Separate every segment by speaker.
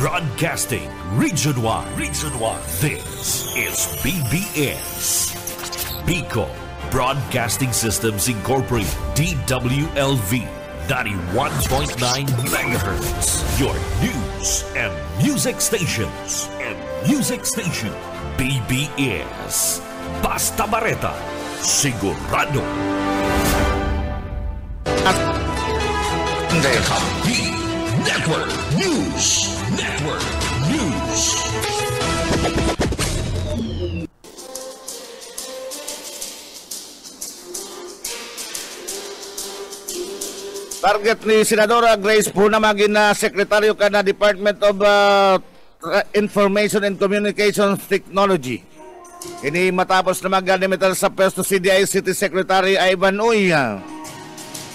Speaker 1: Broadcasting Region 1. This is BBS. Bicol Broadcasting Systems Incorporated. DWLV 91.9 MHz. Your news and music stations. BBS. Basta Bareta. Sigurado. Kapi Network News.
Speaker 2: Target ni Senadora Grace Punamagin na Sekretaryo ka na Department of Information and Communications Technology. Ini matapos na mag-limitar sa pwesto si DICT Secretary Ivan Uy.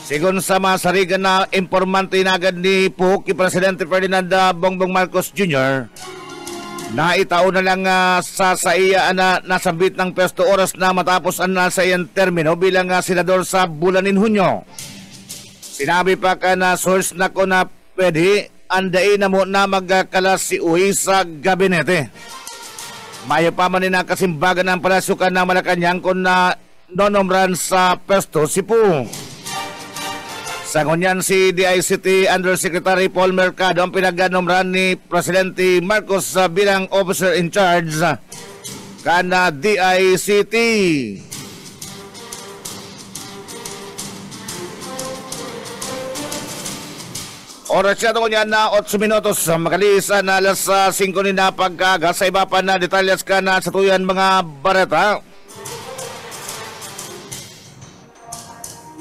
Speaker 2: Sigon sa masarigan na impormante na agad ni Puhok Presidente Ferdinand Bongbong Marcos Jr. na itaon na lang sa iya na nasambit ng pwesto oras na matapos ang nasa iyang termino bilang senador sa bulanin Hunyo. Sinabi pa ka na source na ko na pwede andain na mo na magkalas si Uy sa gabinete. Mayo pa man na kasimbagan ng palasyo ka na Malacanang kung na nonomran sa pwesto si Puhok. Sa ngunyan si DICT Undersecretary Paul Mercado ang pinagnomran ni Presidente Marcos bilang officer in charge kana DICT. Oras siya ito ngunyan na 8 minutos makalisa na alas 5 na pagkaga sa iba pa na detalyas ka na sa tuyan mga bareta.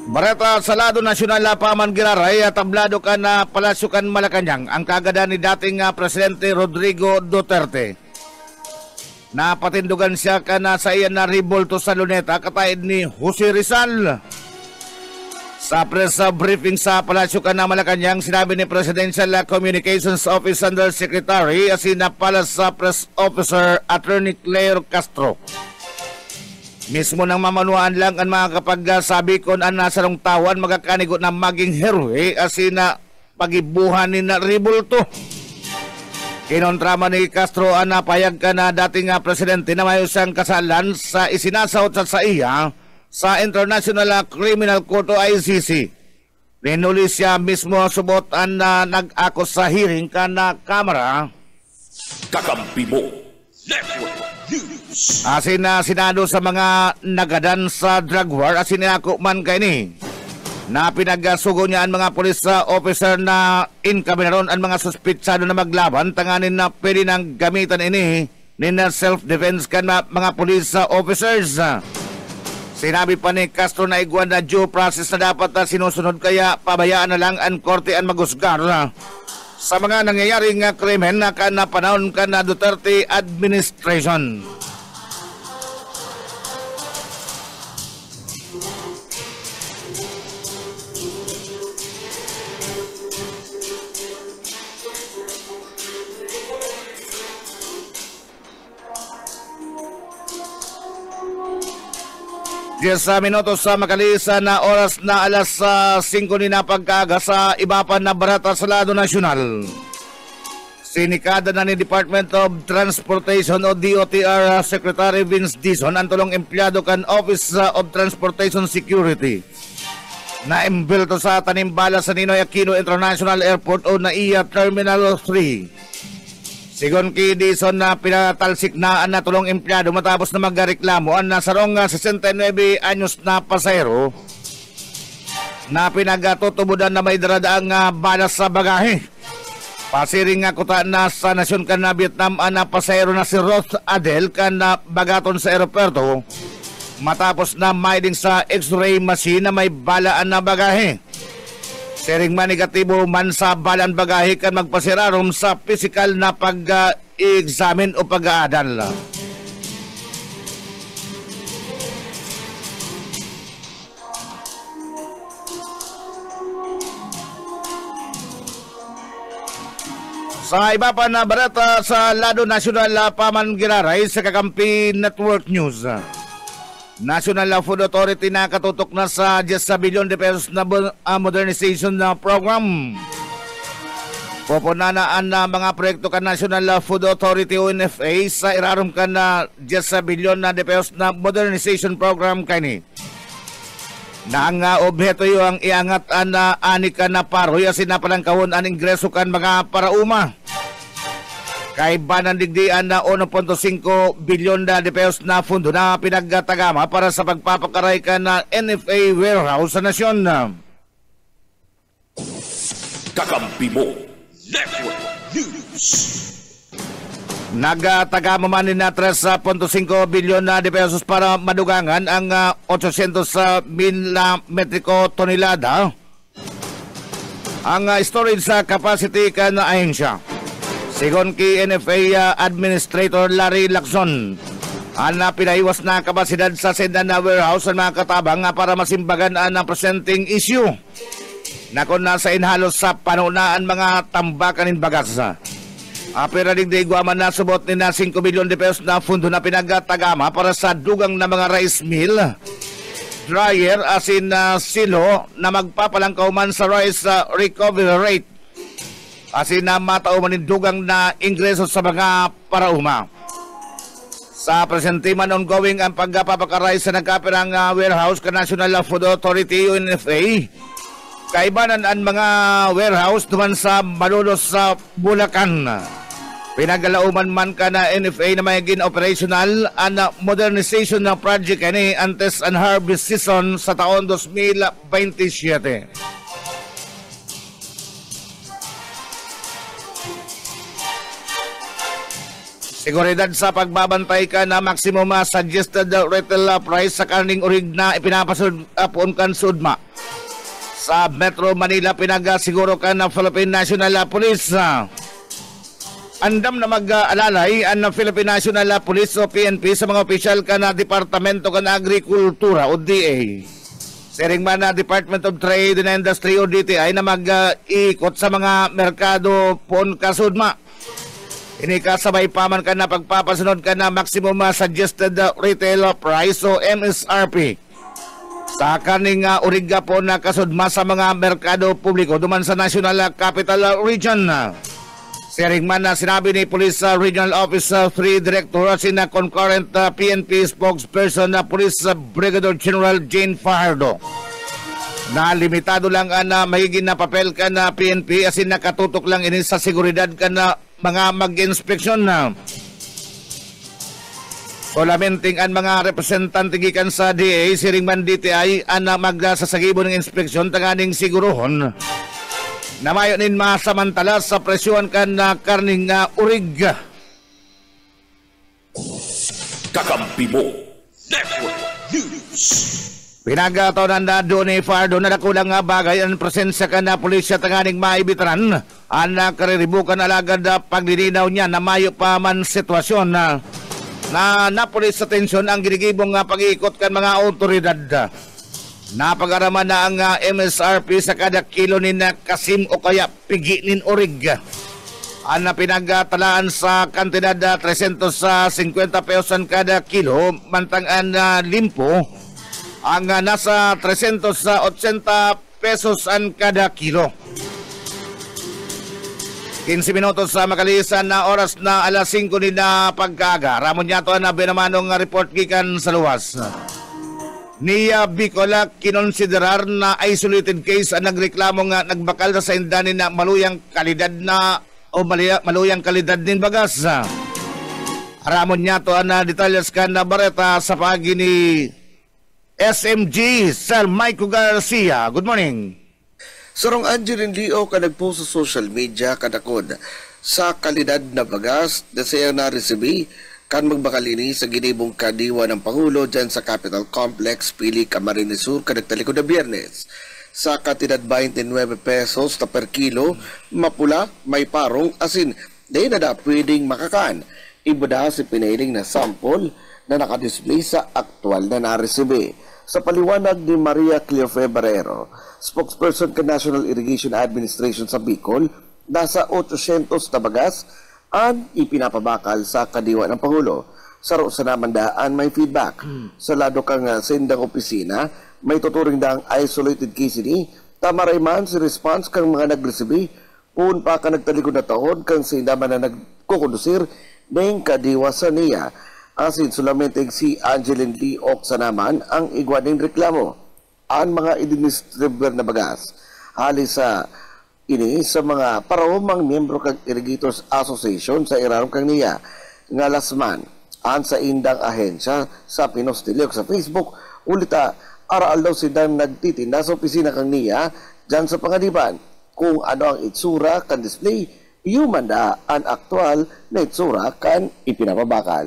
Speaker 2: Bareta sa lado nasyonal na paman giraray tablado ka na palasyo kan Malacanang ang kagada ni dating Presidente Rodrigo Duterte. Napatindugan siya ka na sa iyan na revolto sa Luneta katayid ni Jose Rizal. Sa press briefing sa palasyo ka na Malacanang sinabi ni Presidential Communications Office Undersecretary asina pala sa Press Officer Attorney Claire Castro. Mismo nang mamanuan lang ang mga kapagsabi kung ang nasarong tawan magkakanigo na maging herwe asina pagibuhan ni na Ribulto. Kinontrama ni Castro ang napayag ka na dating presidente na may usang kasalan sa isinasaot sa iya sa International Criminal Court o ICC. Rinuli siya mismo subot ang nag-akos sa hearing ka na kamera.
Speaker 1: Kakampi mo Network News.
Speaker 2: Asin na sinado sa mga nagadan sa drug war asin ako man kay ni na pinagsugo niya ang mga pulis officer na inkabinaron ang mga suspitsado na maglaban tanganin na pwede nang gamitan ini ni na self-defense kan mga pulis officers. Sinabi pa ni Castro na iguan na due process na dapat sinusunod kaya pabayaan na lang ang korte ang magusgar sa mga nangyayaring krimen na panahon ka na Duterte administration. Sa minutos sa makalisa na oras na alas 5 ni na pagkaga sa iba pa na barata sa lado nasyonal. Sinikada na ni Department of Transportation o DOTR Secretary Vince Dizon ang tulong empleyado kan Office of Transportation Security na imbelto sa tanimbala sa Ninoy Aquino International Airport o NAIA Terminal 3. Sigon kay Dizon na pinatalsik na ang natulong empleyado matapos na magreklamo ang nasarong 69 anyos na pasahero na pinagtutubudan na may daradaang balas sa bagahe. Pasiring nga kuta na sa nasyon kan na Vietnam ang pasahero na si Roth Adel kan na bagaton sa aeroporto matapos na maiding sa x-ray machine na may balaan na bagahe. Sering man negatibo man sa balan bagahe kan magpasirarom sa physical na pag-examine o pag-aadal. Sa iba pa na barata sa lado nasyonal paman giraray sa Kakampi Network News. National Food Authority na katutok na sa 10 billion de pesos na modernization na program. Pupunanaan na mga proyekto kan National Food Authority o NFA sa irarom kan na 10 bilyon na pesos na modernization program kani. Na ang objeto yo ang iangat na ani ka na paroy asin na palang kawon ang ingreso kan mga parauma. Kay banan digdian na 1.5 bilyon na pesos na fundo na pinagtagama para sa pagpapakaray ka na NFA warehouse sa nasyon.
Speaker 1: Kakampi mo Network News.
Speaker 2: Nagtagama man na 3.5 bilyon na pesos para madugangan ang 800,000 metriko tonelada ang storage sa capacity ka na ahensya. Sigon ki NFA Administrator Larry Lacson, ang pinaiwas na kapasidad sa sendan na warehouse ang mga katabang para masimbagan ang presenting issue na kung nasa inhalos sa panunaan mga tambakanin bagas. Pero digdig guaman na subot ni na 5 bilyon de pesos na fundo na pinagtagama para sa dugang na mga rice mill, dryer asin silo na magpapalangkaw man sa rice recovery rate asin na matao man dugang na ingreso sa mga parauma. Sa presentiman ongoing ang pagpapakaray sa nagkapirang warehouse ka National Food Authority o NFA. Kaibanan ang mga warehouse naman sa Malolos sa Bulacan. Pinagalauman man ka na NFA na mayagin operational ang modernization na project ani antes ang harvest season sa taon 2027. Seguridad sa pagbabantay ka na maximum suggested retail price sa karning urig na ipinapasud kan sudma. Sa Metro Manila pinagasiguro ka ng Philippine National Police. Andam na mag-alalay ang Philippine National Police o PNP sa mga opisyal ka na Departamento ka na Agrikultura o DA. Sering man na Department of Trade and Industry o DTI na mag-ikot sa mga merkado pon kasudma. Inikasabay pa man ka na pagpapasunod ka na maximum suggested retail price o MSRP. Sa kaning uriga po na kasudma sa mga merkado publiko duman sa National Capital Region. Sering man na sinabi ni Police Regional Office 3 Director si na concurrent PNP spokesperson na Police Brigadier General Jane Fajardo na limitado lang na mahigin na papel ka na PNP asin nakatutok lang ini sa seguridad ka na mga mag-inspeksyon na. Solamenting ang mga representante gikan sa DA, siring man DTI, ang magsasagibo ng inspeksyon tanganing siguruhon na mayo nin masamantala sa presyon kan na karning urig.
Speaker 1: Kakampi mo Network News.
Speaker 2: Pinagataon na doon ni Fardo na nakulang bagay ang presensya ka na pulisya tanganing maibitran ang nakariribukan alagad pagdilinaw niya na mayo pa man sitwasyon na napulis sa tensyon ang ginigibong pag-iikot kan mga otoridad. Napag-araman na ang MSRP sa kada kilo ni na kasim o kaya piginin orig. Ang pinagtalaan sa kantidad 350 pesos kada kilo, mantang ang limpo ang nasa 380 pesos ang kada kilo. 15 minutos sa makalisan na oras na alas 5 ni na pagkaga. Ramon yato na binamanong report gikan sa luwas. Niya Bicola kinonsiderar na isolated case ang nagreklamo nga nagbakal sa indani na maluyang kalidad na o maluyang kalidad din bagas. Ramon yato na detalyas kan na bareta sa pagi ni SMG Sir Mike Garcia. Good morning.
Speaker 3: Sarong Angeline Leo ka nagpost sa social media kadakod sa kalidad na bagas na siya na-recibe kan magbakalini sa ginibong kadiwa ng Pangulo dyan sa Capitol Complex, Pili, Camarines Sur, kadagtalikod na Biyernes. Sa kantidad 29 pesos na per kilo, mapula, may parong, asin, di na da pwedeng makakaan. Iba si pinailing na sample na nakadisplay sa aktual na na-recibe. Sa paliwanag ni Maria Cleofe Barrero, spokesperson ka National Irrigation Administration sa Bicol, nasa 800 na bagas ang ipinapabakal sa kadiwa ng Pangulo. Sa namandaan may feedback. Sa lado kang sendang opisina, may tuturing daang isolated case ni, tamaray man si response kang mga nagresibi, Kung pa ka nagtalikod na taon kang sindaman na nagkukondusir ng kadiwa sa niya. Asin solamente si Angeline Lee Oksa naman ang igwaning reklamo. Ang mga administrator na bagas hali sa ini sa mga parawang miyembro kag Irrigators Association sa irarom kang niya nga lasman an sa indang ahensya sa pinostilyo sa Facebook ulita araal daw silang nagtitinda sa opisina kang niya dyan sa Pangadiban kung ano ang itsura kan display human da ang aktual na itsura kan ipinapabakal.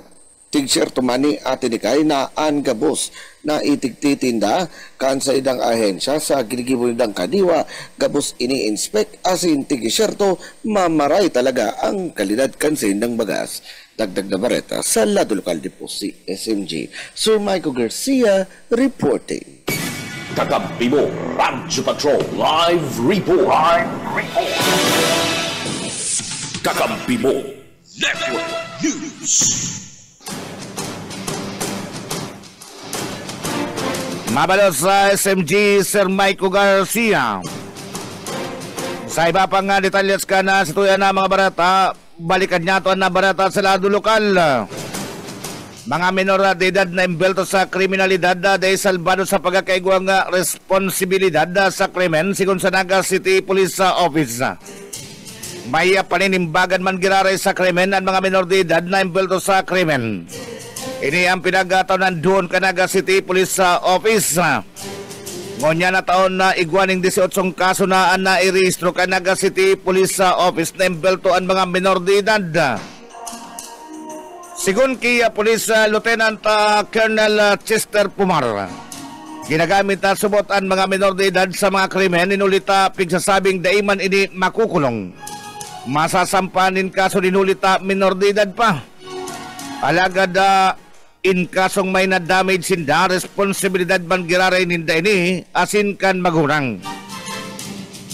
Speaker 3: Tig-share tumani ati nikay na ang gabos na itigtitinda kan sa idang ahensya sa ginigibo nidang kadiwa gabos ini-inspect asin tig-share to mamaray talaga ang kalidad kan sa indang bagas. Dagdag na bareta sa lado lokal di po si SMG. Sir Michael Garcia reporting.
Speaker 1: Kakampi mo, Radyo Patrol Live Report. Kakampi mo, Network News.
Speaker 2: Mabalot sa SMG, Sir Michael Garcia. Sa iba pang detalyas ka na sa tuya na mga barata, balikan niya ito na barata sa lado lokal. Mga menor de edad na imbelto sa kriminalidad dahil salbado sa pagkakaigwang responsibilidad sa krimen sigon sa Naga City Police Office. May paninimbagan man giraray sa krimen ang mga menor de edad na imbelto sa krimen. Ini ang pinagataon doon ka Naga City Police Office. Ngonya na taon na igwaning 18 kaso na nairehistro ka Naga City Police Office na imbelto ang mga menor de edad. Sigun kay Police Lieutenant Colonel Chester Pumar, ginagamit na subot ang mga menor de edad sa mga krimen inulita pigsasabing daiman ini makukulong. Masasampanin kaso inulita menor de edad pa. Alagad in kasong may na-damage sinda, responsibilidad man giraray ninda ini, asin kan magurang.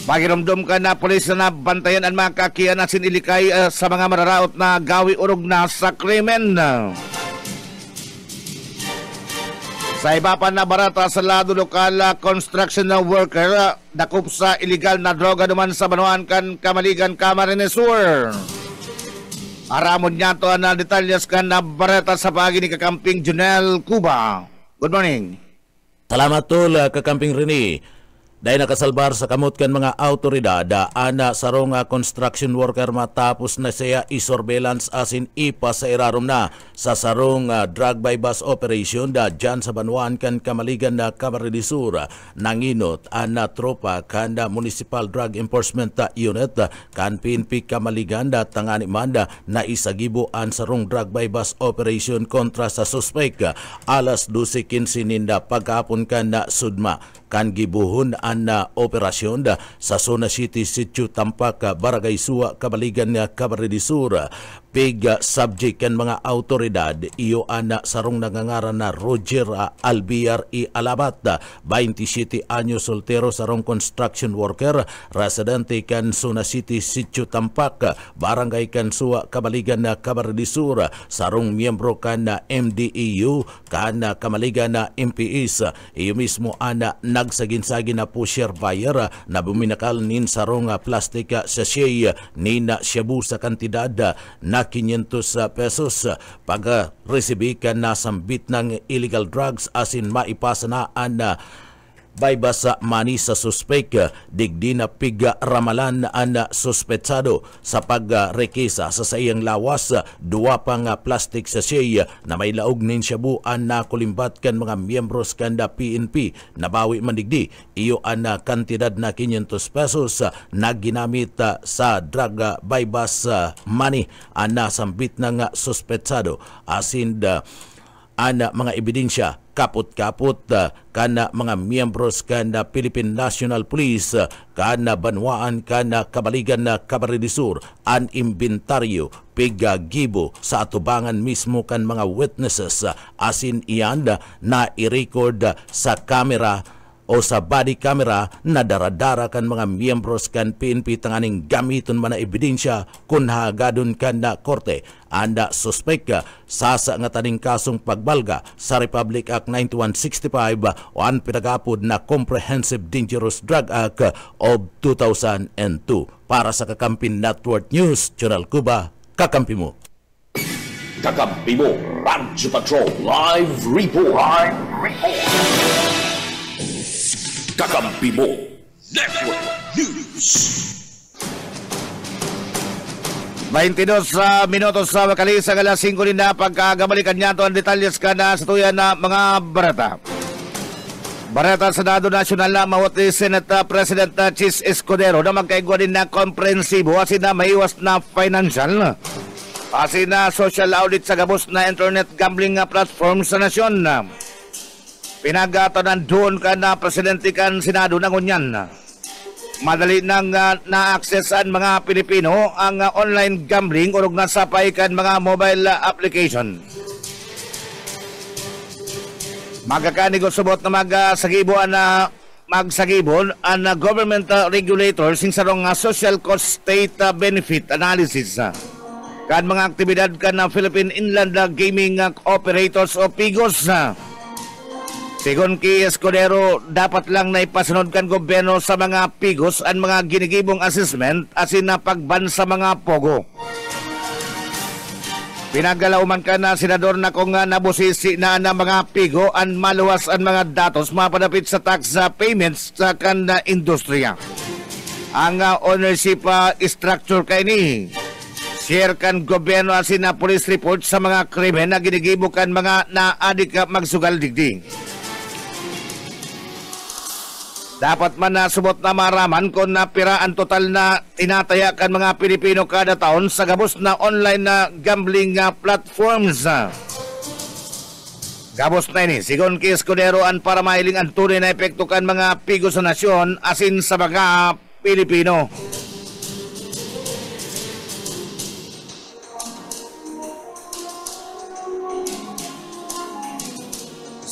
Speaker 2: Magiramdom ka na polis na bantayan ang mga kakiyan asin ilikay sa mga mararaot na gawi urog na sa krimen. Sa iba pa na barata sa lado lokal, construction worker, dakop sa illegal na droga naman sa Banuan kan Kamaligan, Camarines Sur. Aramon niya to na detalyas ka na barata sa pagi ni Kakamping Junel Cuba. Good morning.
Speaker 4: Salamat tol, Kakamping Rini. Dahil nakasalbar sa kamot kan mga autoridad, ana sarong construction worker matapos na siya isurveillance asin ipa sa irarom na sa sarong drug by bus operation dyan sa Banuan kan Kamaligan na Camarines Sur. Nanginot ana tropa kan Municipal Drug Enforcement Unit kan PNP Kamaligan tangani manda na isagibo an sarong drug by bus operation kontra sa suspect. Alas 12:15 ninda pagkapon kan na sudma kan gibuhon an operasyon sa Zona City, Sitio Tampak, Barangay Suwa, Kamaligan, Camarines Sur. Big subject kan mga autoridad iyo ana sarong nangangaran na Roger Albiar I Alabat, 27 anyos, soltero, sarong construction worker, residente kan Zona City, Sitio Tampak, Barangay kan Suwa, Kamaligan, Camarines Sur, sarong miyembro kan MDEU kan Kamaligan na MPS. Iyo mismo ana nagsagin-sagin na pusher buyer na buminakal nin sarong plastic sachet ni na shabu sa kantidad na 500 pesos. Pag-resibi ka na sambit ng illegal drugs asin maipasa na ang baybas money sa suspect. Digdi na piga ramalan ang suspetsado sa pagrekisa sa sayang lawas. Dua pang plastic sachet na may laog nin shabu ang nakulimbat kan mga miyembros kanda PNP. Nabawi mandigdi iyo ang kantidad na 500 pesos na ginamit sa drug baybas money ang nasambit ng suspetsado. Asin ana mga ebidensya kaput-kaput kana mga miyembros kana Philippine National Police kana Banwaan kana Kamaligan na Camarines Sur an inventaryo pigagibo sa atubangan mismo kan mga witnesses asin iyan na i-record sa camera o sa body camera na daradara kan mga miyembros kan PNP tanganing gamiton man na ebidensya kung hagadon kan na korte. Anda suspek sasa nga taning kasong pagbalga sa Republic Act 9165 o ang pinagapod na Comprehensive Dangerous Drug Act of 2002. Para sa Kakampi Network News, Channel Cuba, kakampi mo.
Speaker 1: Kakampi mo, Radyo Patrol Live Report. Kakampi mo, Network News.
Speaker 2: 22 minutos sa makalis ang alas 5 na pagkagabalikan niya ito ang detalyes ka na sa tuyan na mga barata. Barata sa Senado Nasional na mawat ni Senate President Chis Escudero na magkaigwa din na komprensibo asin na maiwas na financial asin na social audit sa gabos na internet gambling platform sa nasyon. Pinagatanan doon ka na presidente kan Senado ng Unyan. Madali nang na-access ang mga Pilipino ang online gambling o nasapay kan mga mobile application. Magkakanig o subot na magsagibon ang government regulators sing sarong social cost state benefit analysis kan mga aktibidad kan ng Philippine Inland Gaming Operators o PIGOS. Sigon ki Escudero, dapat lang na ipasunod kan gobyerno sa mga PIGOS ang mga ginigibong assessment asin na pagban sa mga pogo. Pinagalauman ka na senador na kung nabusisi na mga PIGO ang maluwas ang mga datos mapadapit sa tax payments sa kan industriya. Ang ownership structure kay ni share kan gobyerno asin na police report sa mga krimen na ginigibo kan mga naadik magsugal digdi. Dapat man na subot na maraman kung napira ang total na tinataya kan mga Pilipino kada taon sa gabos na online na gambling platforms. Gabos na ini, sigon ki Escudero ang para mailing ang tunay na epekto kan mga pigo sa nasyon asin sa mga Pilipino.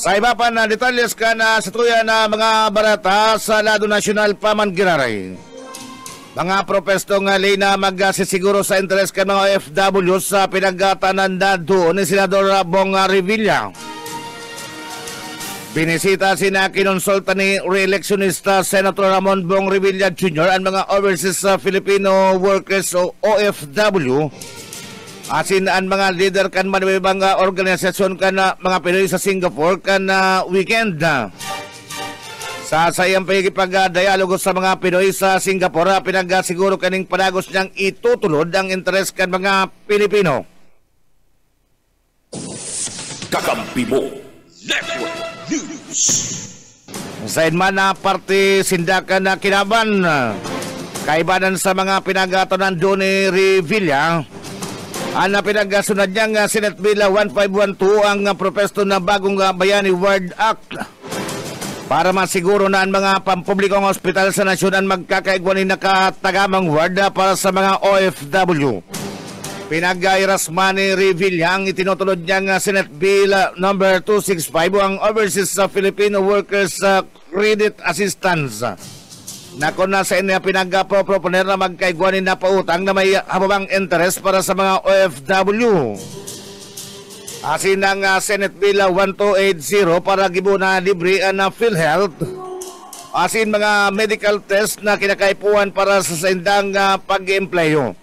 Speaker 2: Sa iba pa na detalyes ka na sa tuya na mga barata sa Lado Nasyonal Pamangiraray. Mga propestong lay na magsisiguro sa interes ka mga OFW sa pinagatanan na doon ni Senador Bong Revilla. Binisita sina kinonsulta ni re-electionista Senator Ramon Bong Revilla Jr. ang mga overseas Filipino workers o OFW. Asin ang mga leader kan manibang organisasyon kan mga Pinoy sa Singapore kan weekend. Sa sayang pagdialogo sa mga Pinoy sa Singapore, pinagsiguro kaning panagos niyang itutulod ang interes kan mga Pilipino.
Speaker 1: Kakampi mo, Network News.
Speaker 2: Sa inman na parte sindakan na kinaban, kaibanan sa mga pinagatonan doon ni Revilla. Ang pinagasunod niyang Senate Bill 1512 ang propesto na bagong Bayani Ward Act para masiguro na ang mga pampublikong ospital sa nasyon ang magkakaigwa ni nakatagamang ward para sa mga OFW. Pinag-irasma ni Revilla ang itinutulod niyang Senate Bill number 265 ang Overseas Filipino Workers Credit Assistance. Nako na sa inyo pinag-proponer na magkaigwanin na pautang na may habang interest para sa mga OFW. Asin ang Senate Bill 1280 para gibuna libre na PhilHealth. Asin mga medical test na kinakaipuan para sa sindang pag-empleyo.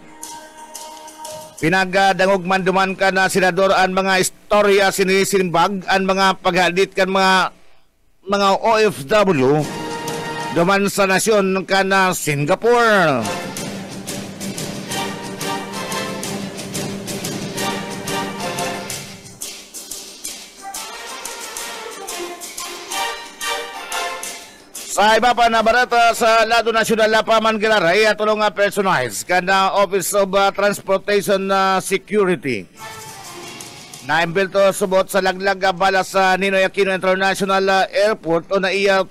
Speaker 2: Pinagdangog manduman ka na senador ang mga istorya sinisimbag ang mga paghadit kan mga OFW duman sa nasyon ka na Singapore. Sa iba pa na barata sa Lado Nasyonal na Pamangiraray at tulong personalized ka na Office of Transportation Security. Naimbelto subot sa laglag bala sa Ninoy Aquino International Airport o NAIA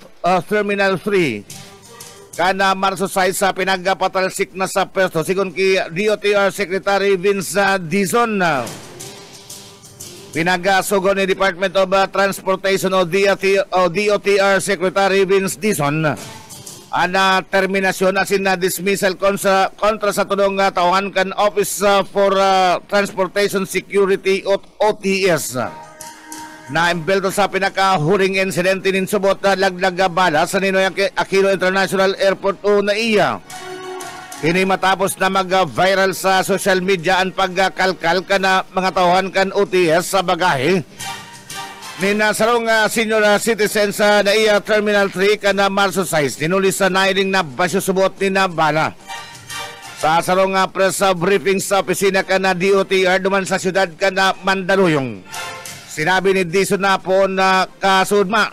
Speaker 2: Terminal 3. Kana Marso 6 sa pinagpatalsik na sa pwesto sigon ki DOTR Secretary Vince Dizon. Pinagasugo ni Department of Transportation o DOTR Secretary Vince Dizon ang terminasyon asin na dismissal kontra sa tulong tauhan kan Office for Transportation Security o OTS na imbelto sa pinakahuling insidente nin subot na laglag bala sa Ninoy Aquino International Airport o NAIA. Kini matapos na mag-viral sa social media ang pagkalkal ka na mga tauhan kan OTS sa bagahe ni nasarong senior citizen sa NAIA Terminal 3 ka na Marso 6 ninulis sa nailing na basyo subot ni na bala. Sa sarong press briefing sa opisina ka na DOTR duman sa syudad ka na Mandaluyong, sinabi ni Dizon na po na kasudma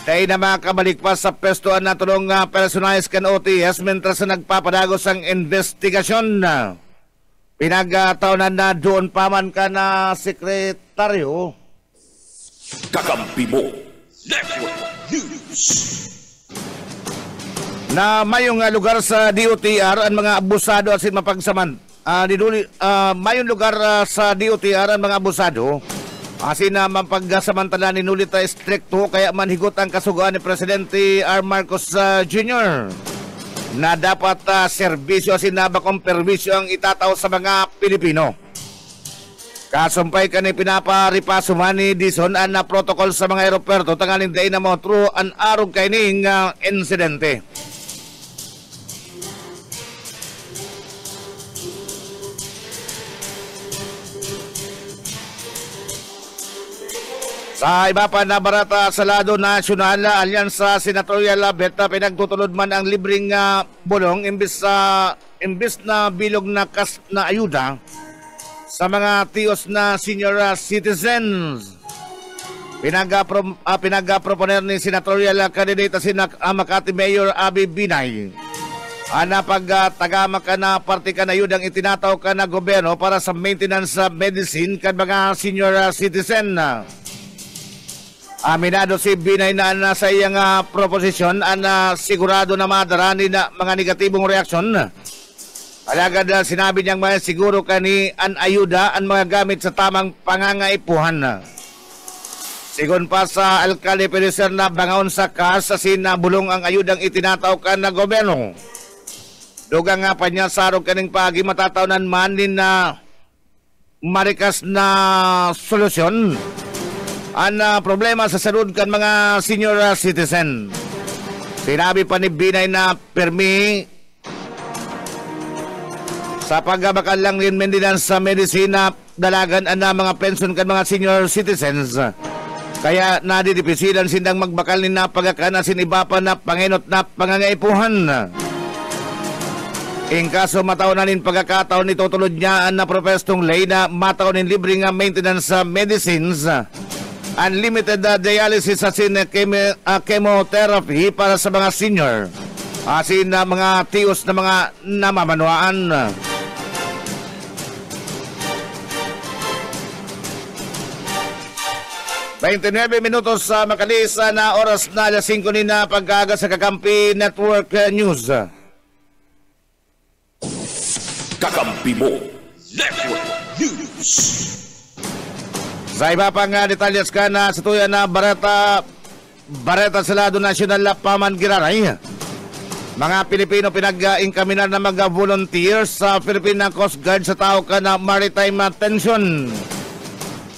Speaker 2: dahil na makabalik pa sa pestuan na tulong personalized kan OTS mentras na nagpapadagos ang investigasyon. Pinagtaunan na doon pa man ka na sekretaryo.
Speaker 1: Kakampi mo Network News.
Speaker 2: Na mayong lugar sa DOTR ang mga abusado asin mapagsaman. Mayong lugar sa DOTR ang mga abusado asin na mapagsamantala ni Nulita stricto kaya manhigot ang kasugaan ni Presidente R. Marcos Jr. na dapat serbisyo asin na bakong perwisyo ang itataw sa mga Pilipino. Kasumpay ka ni pinaparipaso man ni Dizon ang protocol sa mga aeroperto tangaling day na mo true ang arog kay ning insidente. Sa iba pa na barata sa lado nasyonal, Alyansa Senatorial Beta pinagtutulod man ang libreng bulong imbis na bilog na ayuda sa mga tiyos na senior citizens. Pinag-proponer ni senatorial candidate si Makati Mayor Abby Binay ana pag-tagama ka na parte ka na ayudang itinataw ka na gobyerno para sa maintenance medicine kan mga senior citizen. Aminado si Binay na sa iyang proposisyon sigurado na madarani na mga negatibong reaksyon. Alagad sinabi niyang may siguro kani an ayuda ang mga gamit sa tamang pangangaipuhan. Sigon pa sa alkalde Pelicer na bangaon sa kas asin na bulong ang ayudang itinataw ka na gobyerno. Dugang nga pa niya sarog kaning pagi matataunan man din na marikas na solusyon ang problema sa salud kan mga senior citizen. Sinabi pa ni Binay na permi sa pagbakal lang din maintenance sa medisina dalagan ang mga pension kan mga senior citizens. Kaya nadidipisilan sindang magbakal ni na pagkakana siniba pa na panginot na pangangaipuhan. In kaso mataunanin pagkakataon ni tutulod niya na propestong lay na mataunin libre nga maintenance sa medicines, unlimited dialysis asin chemotherapy para sa mga senior asin na mga tiyos na mga namamanuaan. Minutos sa makalis na oras na alas 5 na pagkaga sa Kakampi Network News.
Speaker 1: Kakampi mo Network News.
Speaker 2: Sa iba pang detalyas ka na sa tuya na Bareta sa lado nasyonal na Pamangiraray. Mga Pilipino pinag-inkaminan na mag-volunteer sa Philippine Coast Guard sa tao ka na maritime tension.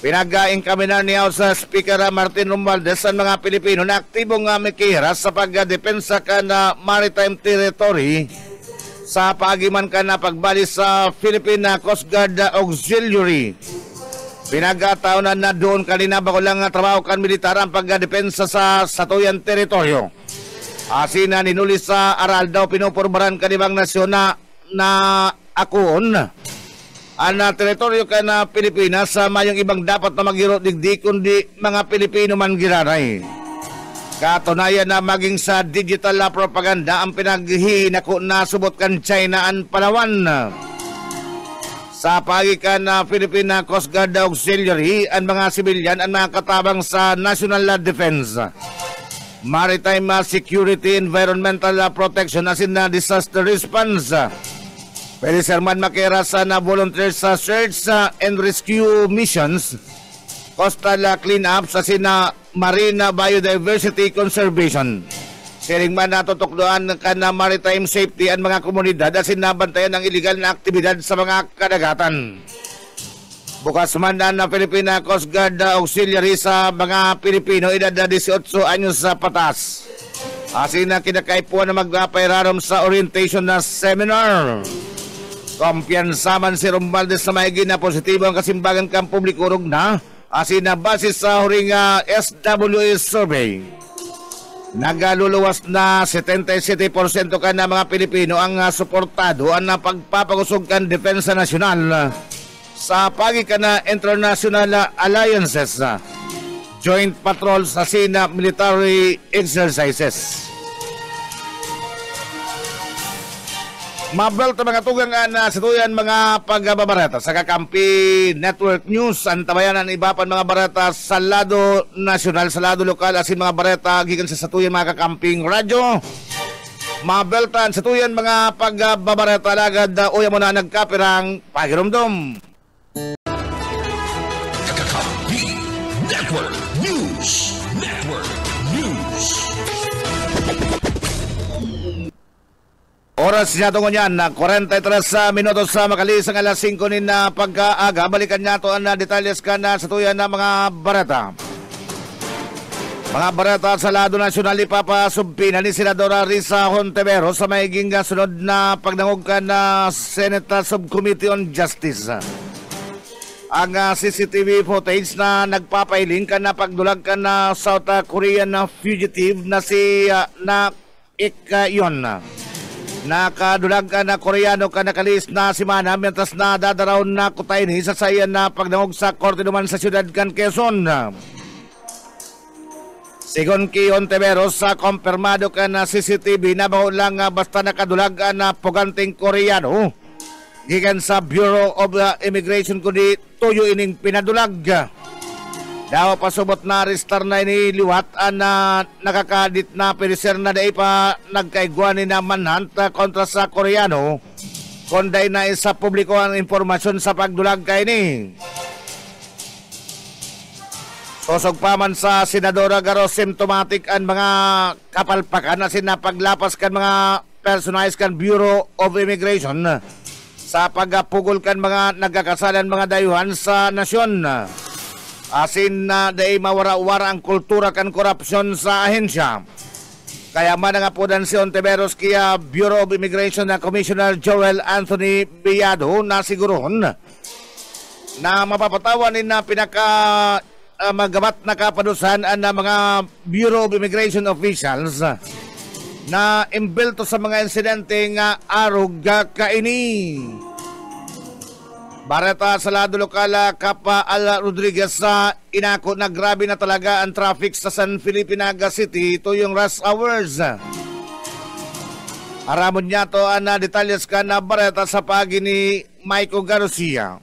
Speaker 2: Pinag-inkaminan niya sa Speaker Martin Romualdez ang mga Pilipino na aktibong mikihiras sa pagdepensa ka na maritime territory sa paagiman ka na pagbali sa Philippine Coast Guard Auxiliary. Pinagkataunan na doon kanina bako lang trabaho kan militar ang pagdepensa sa satuyan teritoryo. Asin na ninulis sa aral daw pinupurbaran kanibang nasyon na akuon ang teritoryo ka na Pilipinas sa mayong ibang dapat na maghiro digdi kundi mga Pilipino man giraray. Katunayan na maging sa digital propaganda ang pinaghihinako na subot kan China ang Palawan. Sa pagikan na Philippine Coast Guard Auxiliary, ang mga sibilyan ang mga katabang sa National Defense, Maritime Security, Environmental Protection, asin na Disaster Response. Pwede serman makiras na volunteer sa search and rescue missions coastal cleanup sa marine biodiversity conservation. Siring man natutukdoan ka na maritime safety ang mga komunidad at sinabantayan ang illegal na aktibidad sa mga kadagatan. Bukas man na Filipina Coast Guard Auxiliary sa mga Pilipino edad na 18 anyos sa patas. Asin na kinakaipuan na magpairarom sa orientation na seminar. Kumpiyansa man si Romualdez sa maigi na positibo ang kasimbagan kang publiko na asin na base sa huring SWS survey. Nagaluluwas na 77% ka na mga Pilipino ang suportado ang pagpapagusog kan Depensa Nasyonal sa pagikan na international alliances, joint patrols sa military exercises. Mabel mga tugang na situyan mga pagbabareta sa Kakampi Network News. Ang tabayanan iba pa mga bareta sa lado nasyonal, sa lado lokal, asin mga bareta gikan sa satuyan mga kakamping radyo. Mabel tan situyan mga pagbabareta lagad uya mo na nagkapirang pagirumdom.
Speaker 1: Kakampi Network News. Network News.
Speaker 2: Oras niya tungo niyan na 43 minutos sa makalis ang alas 5 ni na pagkaaga. Balikan niya to ang detalles ka na sa tuyan ng mga barata. Mga barata sa lado nasyonal ipapasubpina ni Senadora Risa Hontiveros sa maiging sunod na pagnangog ka na Senate Subcommittee on Justice. Ang CCTV footage na nagpapailing ka na pagdulag ka na South Korean fugitive na si na Ik-yon. Nakadulag ka na Koreano ka nakalis na si Mana mientras na dadaraw na kutay ni sa sayan na pagnangog sa korte naman sa siyudad kan Quezon. Sigon ki Hontiveros sa kompirmado ka na CCTV na lang basta nakadulag na puganting Koreano gikan sa Bureau of Immigration kundi tuyo ining pinadulag. Daw pasubot na restar na iniliwat na nakakadit na periser na day pa nagkaigwan ni na manhunt kontra sa Koreano konday na isa publiko ang informasyon sa pagdulag kay ni. Sosog pa man sa Senadora Garo symptomatic ang mga kapalpakan na sinapaglapas kan mga personalized kan Bureau of Immigration sa pagpugol kan mga nagkakasalan mga dayuhan sa nasyon. Asin na day mawara-wara ang kultura kan korupsyon sa ahensya. Kaya man nga po dan si Hontiveros kaya Bureau of Immigration na Commissioner Joel Anthony Villado na siguron na mapapatawan na pinaka magabat na kapadusan na mga Bureau of Immigration officials na imbelto sa mga insidente nga arog kaini. Bareta sa lado lokal Kapa Al Rodriguez sa inako na grabe na talaga ang traffic sa San Felipe Naga City ito yung rush hours. Aramon niya to na detalles ka na bareta sa pagi ni Maiko Garcia.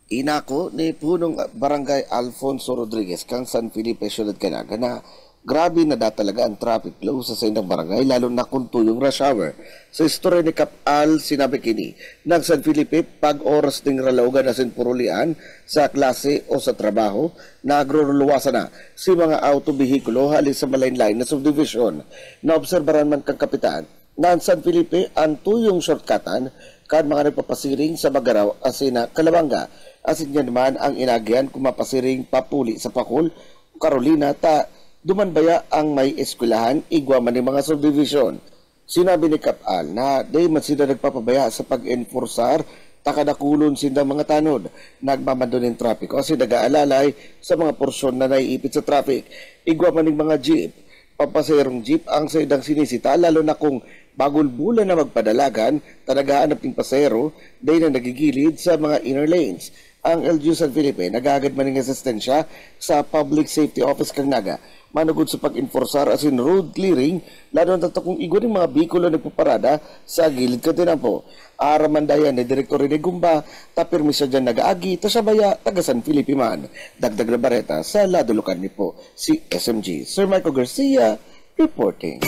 Speaker 3: Inako ni punong barangay Alfonso Rodriguez kang San Felipe Ciudad Canaga na grabe na talaga ang traffic flow sa indang barangay lalo na kung tuyong rush hour. Sa istorya ni Kapal sinabi kini ng San Felipe pag oras ding ralaugan na sinpurulian sa klase o sa trabaho nagruluwasan na si mga autobihikulo halis sa malain-lain na subdivision. Naobserbaran man kang kapitan na ang San Felipe ang tuyong shortcutan kan mga nagpapasiring sa Bagaraw asina Kalabanga. Asin niya naman ang inagyan kung mapasiring papuli sa Pakul Carolina ta dumanbaya ang may eskwelahan igwa man ng mga subdivision. Sinabi ni Kapal na day man sila nagpapabaya sa pag-enforsar takadakulon sindang mga tanod nagmamando ng trapiko kasi nag-aalalay sa mga porsyon na naiipit sa traffic. Igwa man ng mga jeep, papaserong jeep ang saydang sinisita lalo na kung bagol bulan na magpadalagan talagaan ng pasero day na nagigilid sa mga inner lanes. Ang LGU San Felipe nagagad man ng asistensya sa Public Safety Office kang Naga manugod sa pag-enforsar as in road clearing lalo na kung igwa ng mga bikulo nagpaparada sa gilid katinampo. Aramandayan ni Direktor Rene Gumba tapirmisya dyan nag-aagi tasabaya taga San Felipe man. Dagdag na bareta sa lado lokal ni po si SMG. Sir Michael Garcia reporting.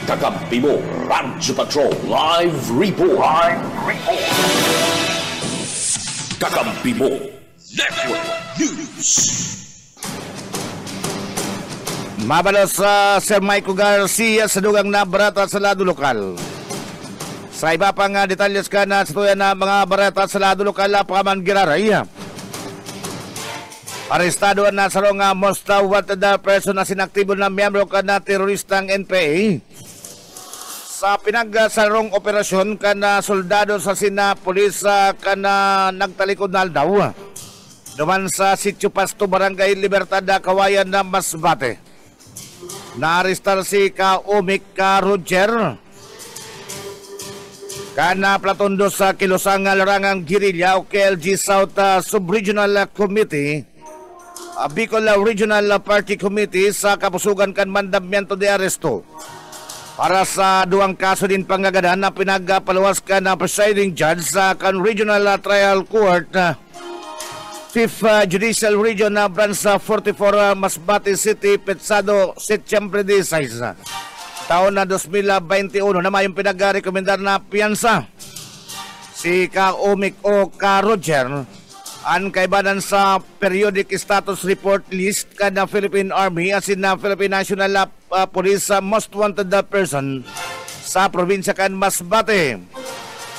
Speaker 1: Kakampi mo Radyo Patrol Live Report. Kakampi mo Network News.
Speaker 2: Mabalo sa Sir Michael Garcia sa dugang na barata sa lado lokal. Sa iba pang detalyes ka na sa tuyan na mga barata sa lado lokal, Pakaman Giraray. Arestado na sa rong most wanted person na sinaktibo na miyembro ka na teroristang NPA. Sa pinagsalong operasyon ka na soldado sa sinapolis ka na nagtalikod na aldaw. Duman sa Sitio Pasto, Barangay Libertad, Kawayan na Masbate. Naarestar si Ka-Umik Roger kana platondo sa Kilosang Larangang Guerrilla o KLG South Sub-Regional Committee, Bicol Regional Party Committee sa kapusugan kan mandamiento de aresto para sa duang kaso din pangagadan na pinagpaluwas ka na presiding judge sa kan Regional Trial Court 5th Judicial Region na Branch 44 Masbate City, Petsado, Setyembre 16 taon na 2021 na may pinag-rekomendar na piyansa si Ka-Umik o Ka-Roger ang kaibanan sa periodic status report list ka na Philippine Army asin na Philippine National Police most wanted person sa probinsya kan Masbate.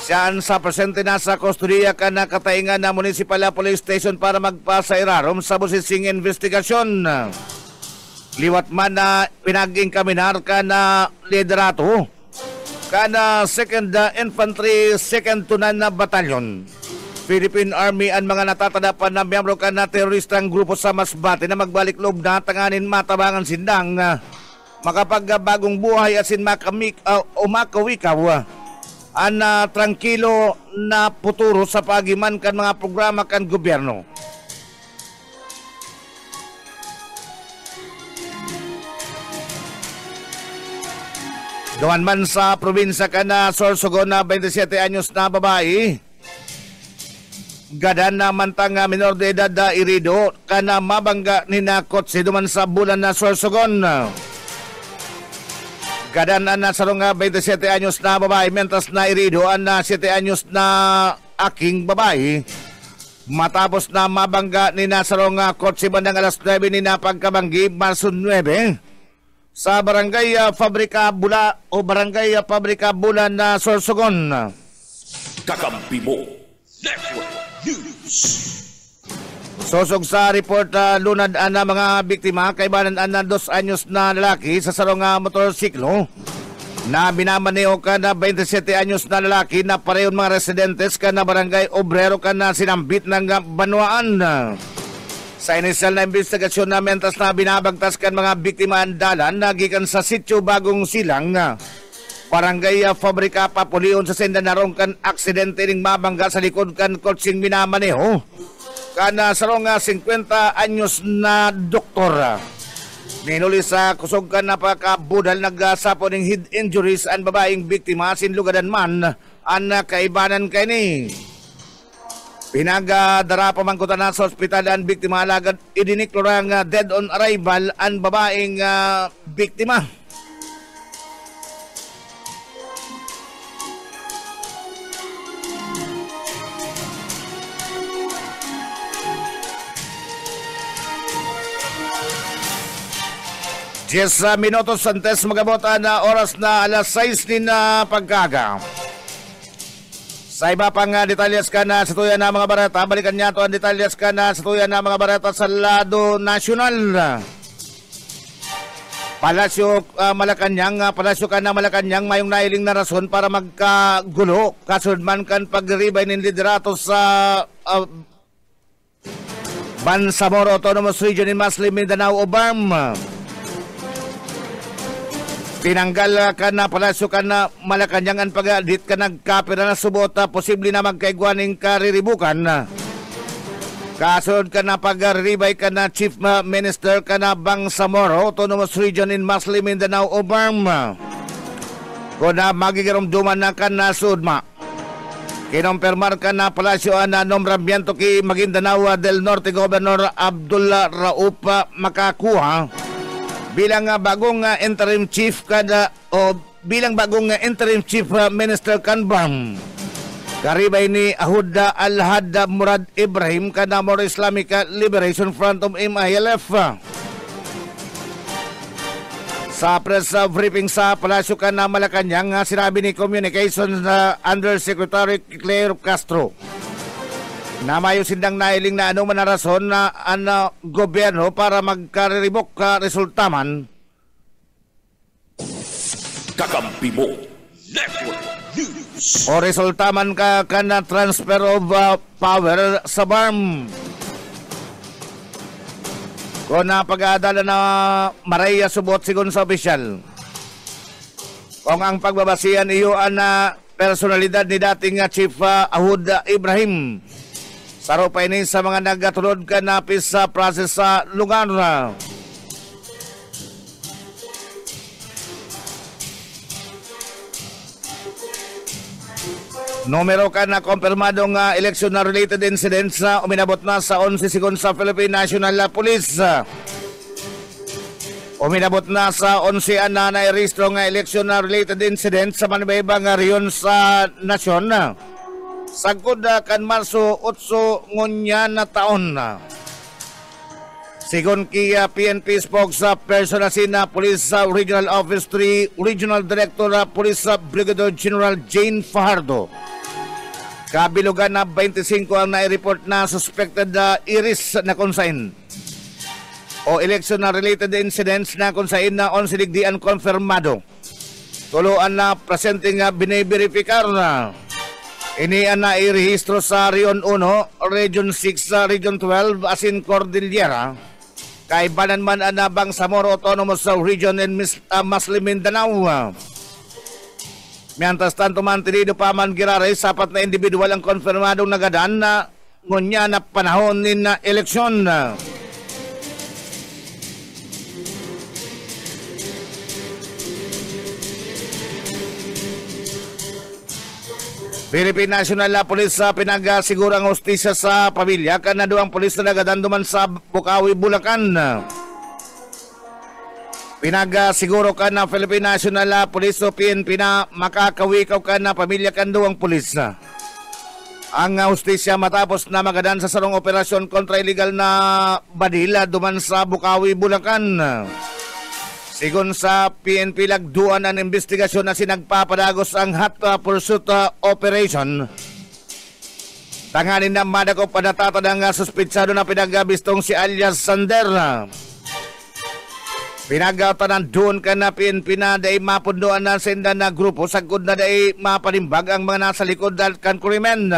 Speaker 2: Siyaan sa presente na sa kustudiya ka na kataingan na Municipal Police Station para magpasa irarom sa busising investigasyon. Liwat man na pinag-inkaminar ka na liderato ka na 2nd Infantry 2nd Tunan na Batalyon. Philippine Army ang mga natatadapan na miyembro ka na teroristang grupo sa Masbate na magbalik loob na tanganin matabangan sindang makapagbagong buhay asin makawikaw ang tranquilo na puturo sa pagiman kan mga programa kan gobyerno. Gawan man sa probinsya ka na Sorsogon na 27 anyos na babae, gadan na mantang minor de edad irido ka na mabangga ni na kotse duman sa bulan na Sorsogon. Gadan na sarong 27 anyos na babae, mentas na irido na 7 anyos na aking babae. Matapos na mabangga ni nasarong kotse bandang alas 9 ni na pagkabanggi Marso 9 sa Barangay Fabrika Bula o Barangay Fabrika Bula na Sorsogon.
Speaker 1: Kakampi mo. Network News.
Speaker 2: Sosog sa report lunad na mga biktima kaibanan na 2 anyos na lalaki sa sarong motorsiklo na binamaneho ka na 27 anyos na lalaki na parehong mga residentes ka na Barangay Obrero ka na sinambit ng Banwaan. Sa inisyal na investigasyon na mentas na binabagtas kan mga biktima ang dalan nagikan sa Sitio Bagong Silang, Barangay Fabrika Papulion sa Sendanarong kan aksidente ning mabangga sa likod kan kotseng binamaneho kana sarong 50 anyos na doktor. Minuli sa kusog ka na pakabudal nagsapo ng head injuries ang babaeng biktima sinlugadan man ang kaibanan kay ni. Pinagadara pamangkutan na sa ospital ang biktima alagad idiniklarang dead on arrival ang babaeng biktima. Yes, minutos antes magabot na oras na alas 6 din na pagkaga. Sa iba pang detalyes ka na sa tuyan na mga barata, balikan niya ito ang detalyes ka na sa tuyan na mga barata sa lado nasyonal. Palasyo Malacanang, Palasyo ka na Malacanang mayong nailing na rason para magkagulo kasunod man kan pagribay ng liderato sa Bangsamoro Autonomous Region in Muslim Mindanao o BARM. Tinanggal ka na Palasyo ka na Malacanang ang pag-adit ka nagkapira na subota posible na magkaigwaning kariribukan. Kasunod ka na pag-ribay ka na Chief Minister ka na Bangsamoro Autonomous Region in Muslim Mindanao o BARM. Kung na magigarumduman na ka na sudma. Kinompermar ka na Palasyo na nombramiento ki Maguindanao del Norte Governor Abdullah Rauf Makakuha bilang bagong interim chief kada o bilang bagong interim chief minister kan BARM. Karibay ni Ahudda Al-Hadda Murad Ibrahim kana More Islamic Liberation Front of MILF. Sa press briefing sa Palasyo kana Malacanang, sinabi ni Communications Undersecretary Claire Castro na mayo sindang nailing na anong manarason na ang gobyerno para magkariribok ka resultaman.
Speaker 1: Kakampi mo Network News.
Speaker 2: O resultaman ka kana transfer of power sa BARM. Kung napag-aadala na Maria subot sigon sa opisyal. Kung ang pagbabasihan iyo na personalidad ni dating Chief Ahudda Ibrahim. Saro pa ini sa mga nagatulod ka napis sa process sa lugar. Numero ka na kumpirmadong election na related incidents na uminabot na sa 11 sigon sa Philippine National Police. Uminabot na sa 11 na nairehistro nga election na related incidents sa manibaybang riyon sa nasyon. Sagod kan Marso 8 ngunya na taon. Sigon ki PNP spokesperson na Police Regional Office 3 Regional Director Police Brigadier General Jane Fajardo. Kabilugan na 25 ang nai-report na suspected iris na konsain o election na related incidents na konsain na 11 digdian konfirmado. Tuluan na presenting biniberifika na ini na irehistro sa Region 1, Region 6, Region 12 asin Cordillera. Kaibanan man na Bangsamoro Autonomous Region in Muslim Mindanao. Mientras tanto mantinido pa man giraray sapat na individual ang konfirmadong nagadaan na ngunya na panahon na eleksyon. Philippine National Police pinagasiguro ang hustisya sa pamilya kana duang pulis na nagadaan duman sa Bukawi, Bulacan. Pinagasiguro ka na Philippine National Police o PNP na makakawikaw ka na pamilya kanduang pulis. Ang hustisya matapos na magadan sa sarong operasyon kontra illegal na badila duman sa Bukawi, Bulacan. Sigon sa PNP lagduan ang investigasyon na sinagpapadagos ang hot pursuit operation. Tanganin na madakop pa natatadang suspitsado na pinagabistong si alias Sander. Pinagatanan doon ka na PNP na dahi mapundoan na senda na grupo sagod na dahi mapanimbag ang mga nasa likod at kankurimen.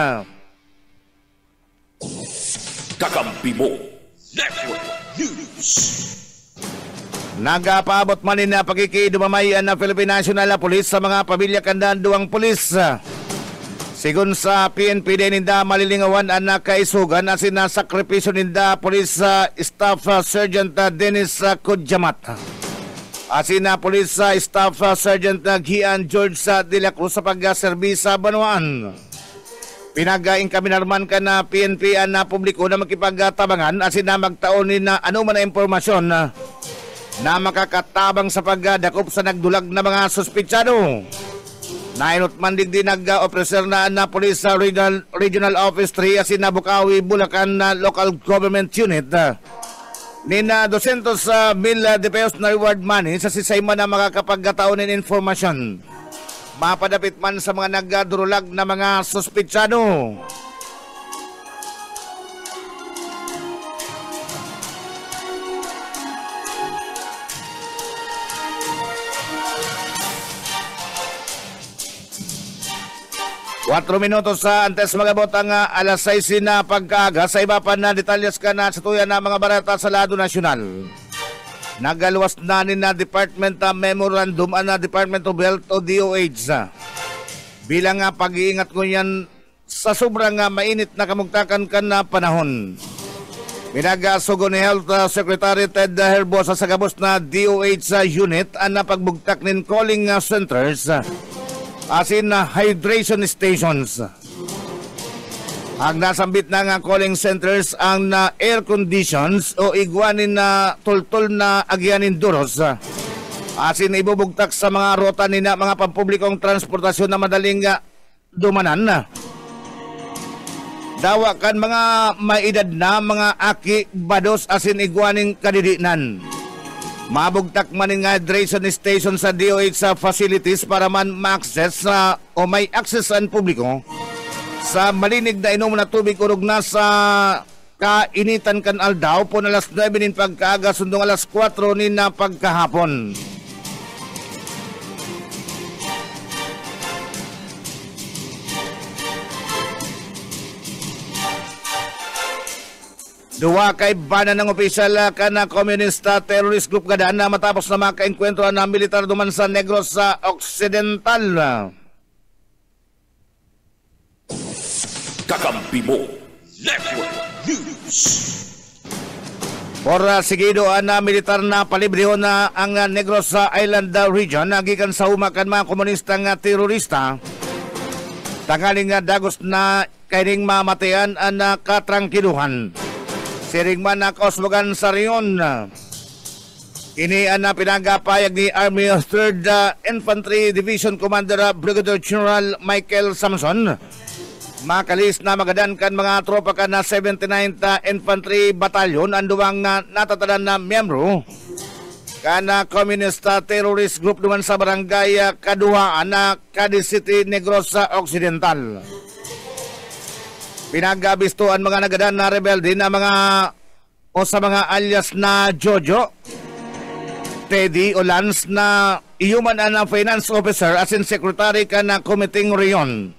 Speaker 1: Kakampi mo Network News.
Speaker 2: Nagapaabot man na pagkikidumamayan na Philippine National Police sa mga pamilya kandan duwang pulis. Sigun sa PNP din ninda malilingawan ang nakaisugan na sinasakripisyo ninda Police Staff Sergeant Dennis Kudjamat. Asin na Police Staff Sergeant Gian George de la Cruz sa pagserbi sa Banuan. Pinagaing kami narman ka na PNP na publiko na makipagtabangan asin na magtaonin na ano man na impormasyon na makakatabang sa pagdakop sa nagdulag na mga suspitsado. Nainot man din nag-officer na Police Regional Office 3 asin na Bukawi, Bulacan na Local Government Unit. Nina 200 mil de pesos na reward money sa sisayman na makakapagkataon ng informasyon. Mapadapit man sa mga nagdurulag na mga suspitsado. Watro minutos sa antes magabot ang alas 6 na pagkaaga sa iba pa na detalyas ka na sa tuyan na mga barata sa lado nasyonal. Nagaluwas na ni na Department Memorandum na Department of Health o DOH bilang pag-iingat ko yan sa sobrang mainit na kamugtakan ka na panahon. Pinagasugo ni Health Secretary Ted Herbosa sa gabos na DOH unit ang pagbugtak nin calling centers asin na hydration stations. Ang nasambit na nga calling centers ang air conditions o igwanin na tultol na agyanin duros. Asin ibubugtak sa mga rota ni na mga pampublikong transportasyon na madaling dumanan. Dawa kan mga maedad na mga aki bados asin iguaning kadidinan. Mabugtak man nga hydration station sa DOH sa facilities para man ma-access o may access ang publiko sa malinig na inom na tubig urog na sa kainitan kan aldaw po na alas 9 nin pagkaaga sundong alas 4 nin na pagkahapon. Duwa kay bana ng opisyal ka na komunista terrorist group gadaan na matapos na makaenkwentro na militar duman sa Negros sa Occidental.
Speaker 1: Kakampi mo Network News.
Speaker 2: Por sigido na militar na palibriho na ang Negros sa Island region nagikan sa humakan mga komunistang terorista. Tangaling dagos na kaining mamatayan ang katrangkiluhan. Siring man na kauswagan sa riyon. Ini ang pinagapayag ni Army 3rd Infantry Division Commander Brigadier General Michael Samson. Makalis na magadan kan mga tropa kan na 79th Infantry Battalion ang duwang natatadan na miyembro kana Communist Terrorist Group duman sa barangay Kaduhaan na Cadiz City, Negros sa Occidental. Pinagabistuan mga nagadan na rebelde na mga o sa mga alias na Jojo, Teddy o Lance na human and finance officer as in secretary ka na committee riyon.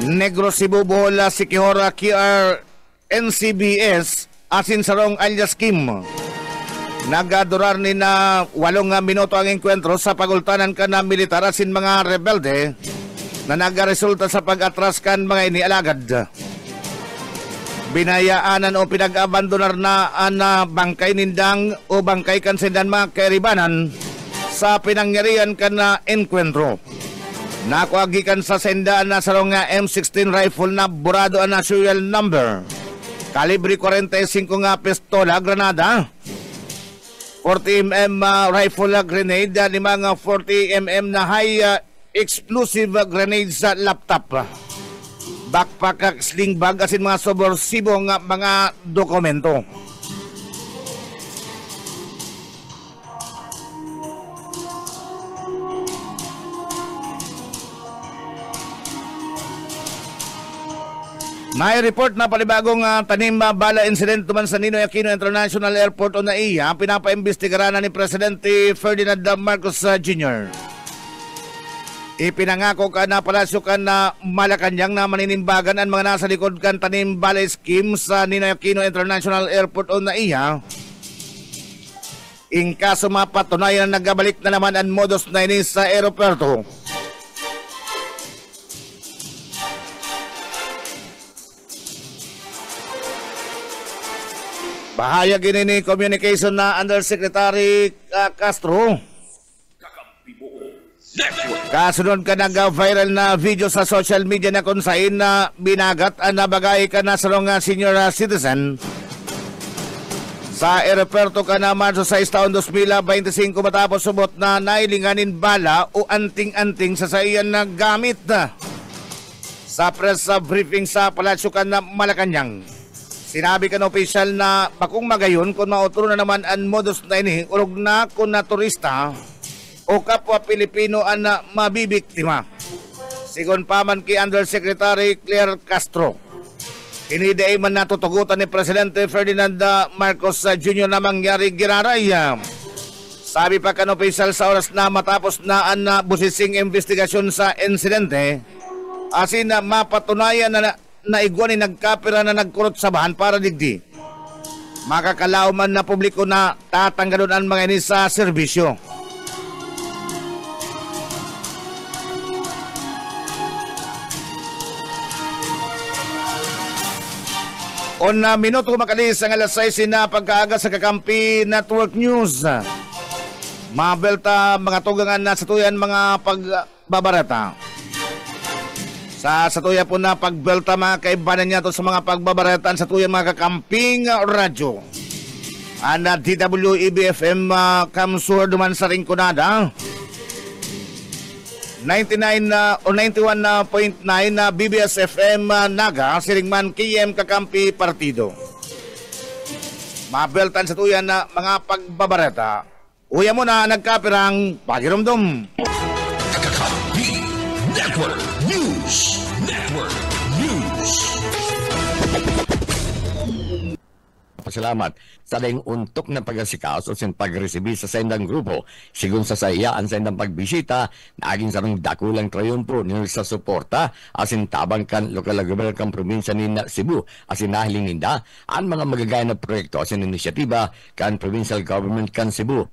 Speaker 2: Negros Cebu Bohol Sikihora QR NCBS as in sarong alias Kim. Nagadurar ni na 8 minuto ang enkwentro sa pagultanan ka na militar as in mga rebelde na nagaresulta sa pag-atras kan mga inialagad. Binayaanan o pinag-abandonar na ang bangkay nindang o bangkay kansindan mga kairibanan sa pinangyarihan ka na enkwentro. Nakuagikan sa sendaan na sarong M16 rifle na burado ang serial number. Kalibre 45 nga pistola, granada. 40mm rifle grenade, 5 40mm na high explosive grenade sa laptop. Backpack, sling bag, asin mga subversibo nga mga dokumento. May report na palibagong tanim bala incident tuman sa Ninoy Aquino International Airport o NAIA, pinapaimbestigaran na ni Presidente Ferdinand Marcos Jr. Ipinangako ka na palasyo ka na Malacanang na maninimbagan ang mga nasa likod kan tanim bala scheme sa Ninoy Aquino International Airport o NAIA. In kaso mapatunayan na nagabalik na naman ang modus na inis sa aeroporto. Bahayag ini ni Communication na Undersecretary Castro. Kasunod ka nag-viral na video sa social media na kung saan na binagat ang nabagay ka na sarong senior citizen. Sa aeroporto ka na Marso 6 taon 2025 matapos subot na nailinganin bala o anting-anting sa saiyan na gamit. Sa press briefing sa Palasyo ka na Malacanang. Sinabi ka na opisyal na bakong magayon kung mautro na naman ang modus na ini urog na kung na turista o kapwa Pilipino ang mabibiktima. Sigon pa man kay Undersecretary Claire Castro. Iniday man natutugutan ni Presidente Ferdinand Marcos Jr. na mangyari giraray. Sabi pa ka na opisyal sa oras na matapos na ang busising investigasyon sa insidente asin na mapatunayan na naigwa ni nagkapira na nagkurot sa bahan para digdi. Makakalaw man na publiko na tatanggalon ang mga ini sa serbisyo. On na minuto makalis ang alas 6 na pagkaaga sa Kakampi Network News. Mabelta mga tugangan na satuyan mga pagbabarata. Sa satuya po na pagbelta mga kaibanan niya to sa mga pagbabaratan sa tuyan mga kakamping radyo. Ana DWEB-FM Kamsur duman sa Ringconada. 99 o 91.9 na BBS FM Naga, Siringman KM Kakampi Partido. Mabeltan sa tuyan na mga pagbabareta. Uya mo na nagkapirang pagirumdum.
Speaker 1: Kakampi Network News. Network News.
Speaker 5: Pasalamat sa daing untok na pagkasikaso sa pagresibi sa sendang grupo. Sigun sa sayaan sa sendang pagbisita, naging sarang dakulang trayumpo nila sa suporta asin tabang kan lokal na gobyerno kan probinsya ni Cebu asin nahiling ninda ang mga magagaya na proyekto asin inisyatiba kan provincial government kan Cebu.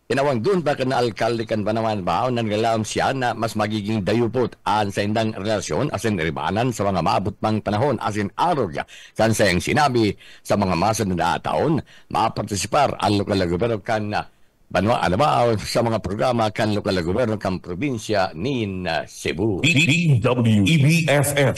Speaker 5: Tinawang doon pa kan alkalde kan Panaman Bao nang galaam siya na mas magiging dayupot ang sa indang relasyon asin ribanan sa mga maabot pang panahon asin arog kan sayang sinabi sa mga masa na taon mapartisipar ang lokal na gobyerno kan Banwa Alabao sa mga programa kan lokal na gobyerno kan probinsya ni Cebu.
Speaker 1: DWEBFF.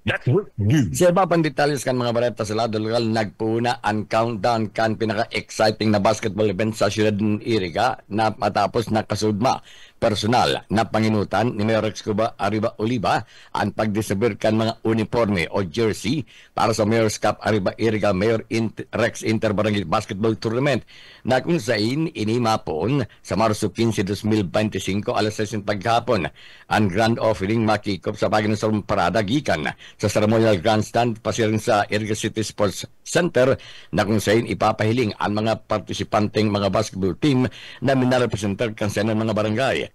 Speaker 1: Network News.
Speaker 5: Sa iba pang detalles kan mga bareta sa lado lokal nagpuna ang countdown kan pinaka-exciting na basketball event sa siyudad ng Iriga na matapos na kasudma personal na panginutan ni Mayor Rex Cuba Arriba Oliva ang pagdisabir kan mga uniforme o jersey para sa Mayor's Cup Arriba Iriga Mayor Rex Interbarangay Basketball Tournament na kung saan inimapon sa Marso 15, 2025 alas 6 paghapon ang grand offering makikop sa pagina sa parada gikan sa ceremonial grandstand pasiring sa Iriga City Sports Center na kung saan ipapahiling ang mga partisipanteng mga basketball team na minarepresentar kan sa mga barangay.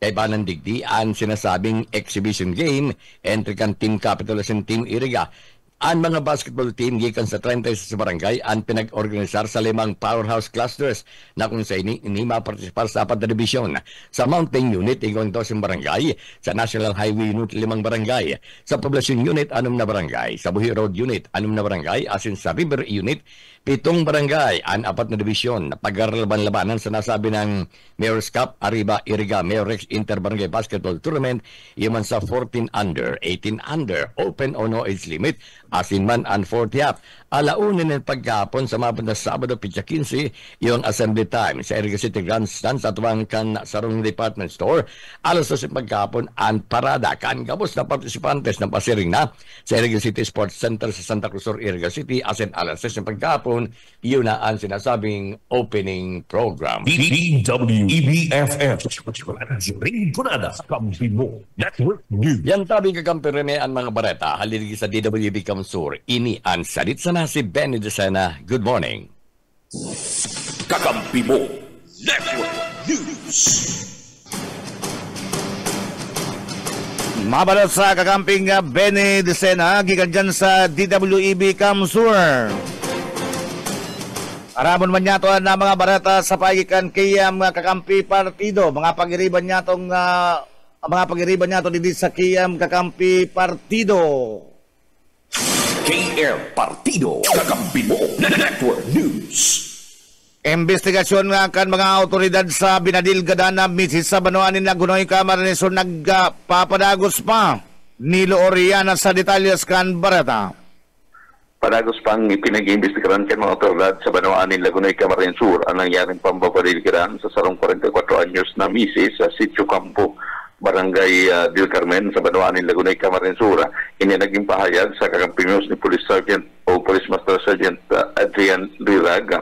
Speaker 5: Kay Banan Digdi ang sinasabing exhibition game entry kan Team Capital and Team Iriga. Ang mga basketball team gikan sa 30 sa barangay ang pinag-organisar sa 5 powerhouse clusters na kung sa ini mapartisipar sa 4 na divisyon. Sa Mountain Unit, 12 barangay. Sa National Highway Unit, 5 barangay. Sa Poblacion Unit, 6 na barangay. Sa Buhi Road Unit, 6 na barangay. Asin sa River Unit, 7 barangay. Ang 4 na divisyon na pag-aralaban-labanan sa nasabi ng Mayor's Cup, Arriba Iriga Mayor Rex Interbarangay Basketball Tournament, iman sa 14 under, 18 under, open o no age limit, asin man ang 40 up. Alaunin ng pagkapon sa mabanda Sabado, Pitsa 15, yung assembly time sa Iriga City Grandstand sa tuwang kan Sarong Department Store. Alas 12 pagkapon ang parada kan gabos na partisipantes na pasiring na sa Iriga City Sports Center sa Santa Cruz Sur, Iriga City. Asin alas 6 pagkapon, yun na ang sinasabing opening program.
Speaker 1: DWEBFF. Network News.
Speaker 5: Yan tabi kakampirene ang mga bareta haliligi sa DWB Kamsur. Ini ang salit sana si Benny Desena. Good morning.
Speaker 1: Kakampi mo. Network News.
Speaker 2: Mabalot sa kakamping Benny Desena, gikan dyan sa DWEB Kamsur. Aramon man niya na mga barata sa pagikan kayam kakampi partido. Mga pagiriban niya dito sa kayam kakampi partido.
Speaker 1: KM Partido. Kakampi mo. Network News.
Speaker 2: Investigasyon nga kan mga autoridad sa Binadilgadan na misis sa Banuanin na Gunoy Camarines nagpapadagos pa ni Looriana sa detalles kan barata.
Speaker 6: Padagos pang ipinag-iimbestigaran kan mga otoridad sa Banuanin, Lagunay, Camarines Sur ang nangyaring pambabadilgaran sa sarong 44 anyos na misis sa Sitio Campo, Barangay Del Carmen sa Banuanin, Lagunay, Camarines Sur. Ini naging pahayag sa Kakampi News ni Police Sergeant o Police Master Sergeant Adrian Rirag,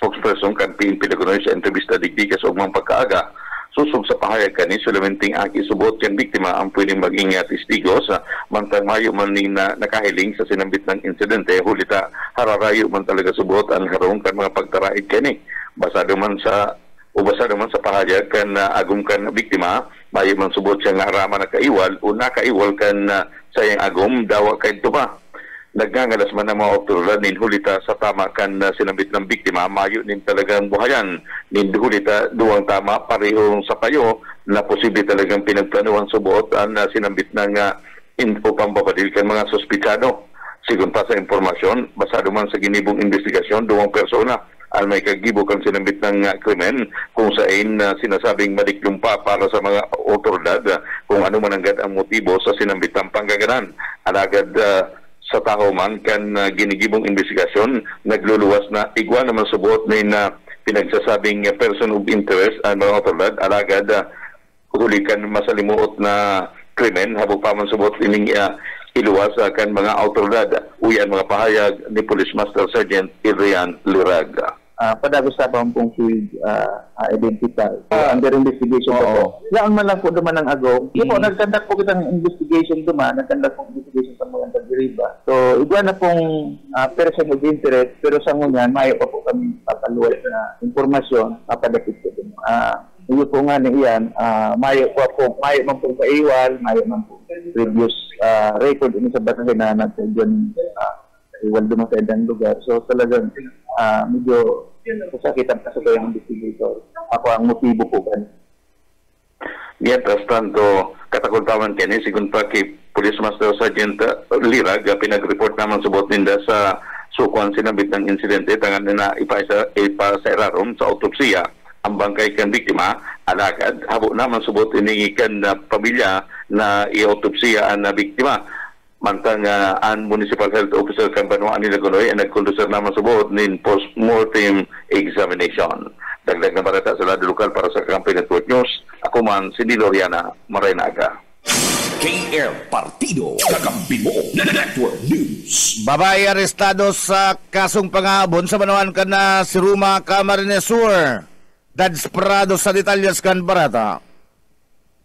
Speaker 6: spokesperson kan PNP Lagunay sa entrevista digdi sa ugmang pagkaaga. Susog sa pahayag kani sulaminting aki subot yang biktima ang pwedeng maging testigo sa mantang mayo man ni na nakahiling sa sinambit ng insidente hulita hararayo man talaga subot ang harong kan mga pagtaraid kani basado man sa pahayag kan agum kan biktima mayo man subot siya nga arama nakaiwal o nakaiwal kan sayang agum dawa kay tuba. Nagngangalas man ng mga otoridad nin hulita sa tama kan sinambit ng biktima mayo nin talagang buhayan nin hulita duwang tama parehong sa payo na posible talagang pinagplanuhan subuot ang sinambit ng info pambabadil kan mga sospitsado. Sigun pa sa impormasyon, basado man sa ginibong investigasyon, duwang persona ang may kagibo kan sinambit ng krimen kung saan sinasabing madiklumpa para sa mga otoridad kung ano man ang motibo sa sinambit ng panggaganan. Alagad sa tao man kan ginigibong investigasyon nagluluwas na igwa naman subuot na pinagsasabing person of interest ang mga otoridad alagad hulikan masalimuot na krimen habang pa man subot ining iluwas kan mga otoridad uyan mga pahayag ni Police Master Sergeant Irian Liraga.
Speaker 7: Pag-usapan pong field identify. Under investigation po. Yan man lang po duman ng agaw. Po, nagkandak po kitang investigation duman, nagkandak po investigation sa mga tagiriba. So, iba na pong person of interest, pero sa ngunyan, mayo pa po kami papaluwal na informasyon, papadakit po duman. Iyo po nga ni iyan, mayo man pong paiwal, mayo man po previous record ini sa batang na nagtagyan iwal duman sa edang lugar. So, talagang medyo kasakitan kasi kayo ng investigator. Ako ang motibo po ba?
Speaker 6: Mientras tanto, katakuntawan kini, sigun pa kay Police Master Sergeant Lirag, pinag-report naman subot ninda sa sukuan sinabit ng insidente, tangan na ipasairarom sa autopsiya ang bangkay kan biktima, alagad, habo naman subot iningikan na pamilya na i-autopsiya ang biktima. Mantang ang Municipal Health Officer kan Banuan ni Lagunoy ang nagkondusar naman subot nin post-mortem examination. Dagdag na barata sa lado lokal para sa Kakampi Network News. Ako man, si Niloriana Marenaga.
Speaker 1: KR Partido Kakampi mo Network News.
Speaker 2: Babae arestado sa kasong pangabon sa Banuan kan na si Ruma Camarines Sur. Dads Prado sa detalyas kan barata.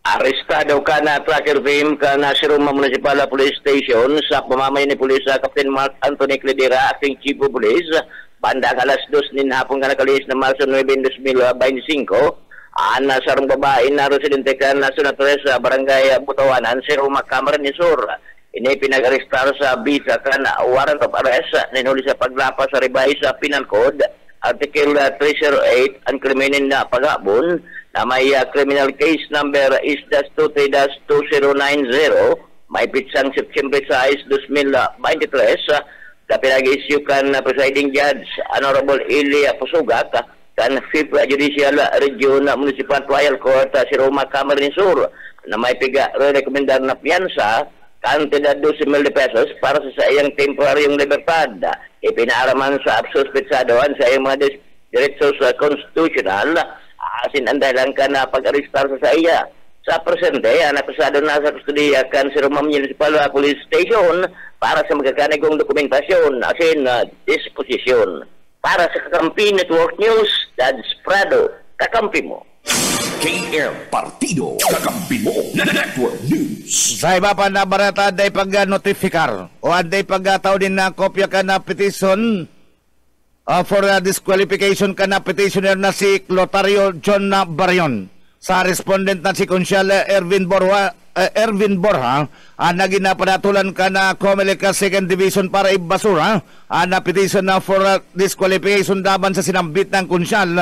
Speaker 8: Arestado ka na tracker team ka na si Roma Municipal Police Station sa pamamay ni Police Captain Mark Anthony Cledera, acting Chief of Police, bandang alas 2 nin hapon ka nakalis na Marso 9, 2025, na sarong babae na residente ka na Sunatre sa Barangay Butawanan, si Roma Camarines Sur. Ini pinag-arestar sa bisa ka na warrant of arrest, ninuli sa paglapas sa revised Penal Code, Article 308, ang kriminin na paghabon, na may criminal case number is -23-2090, may pitsang September 6, 2023, na pinag-issue kan presiding judge Honorable Elia Pusugak kan 5th Judicial Region Municipal Trial Court si Roma Camarines Sur na may rekomendar na piyansa kantidad 12,000 pesos para sa iyang temporaryong libertad. Ipinaaraman sa absuspechadoan sa iyang mga diretsos constitutional asin ang dahilan ka na pag-aristar sa iya. Sa presente, ang akusado na sa kustudiya kan si Roma Municipal Police Station para sa magkakanigong dokumentasyon asin disposisyon. Para sa Kakampi Network News, Dads Prado, kakampi mo.
Speaker 1: KR Partido Kakampi mo Network News.
Speaker 2: Sa iba pa na barata, aday pag-notifikar o aday pag-tao din na kopya ka na petition for disqualification ka na petitioner na si Clotario John Barion. Sa respondent na si Consial Ervin Borja, naging napadatulan ka na Comelec 2nd Division para ibasura na petition na for disqualification daban sa sinambit ng Consial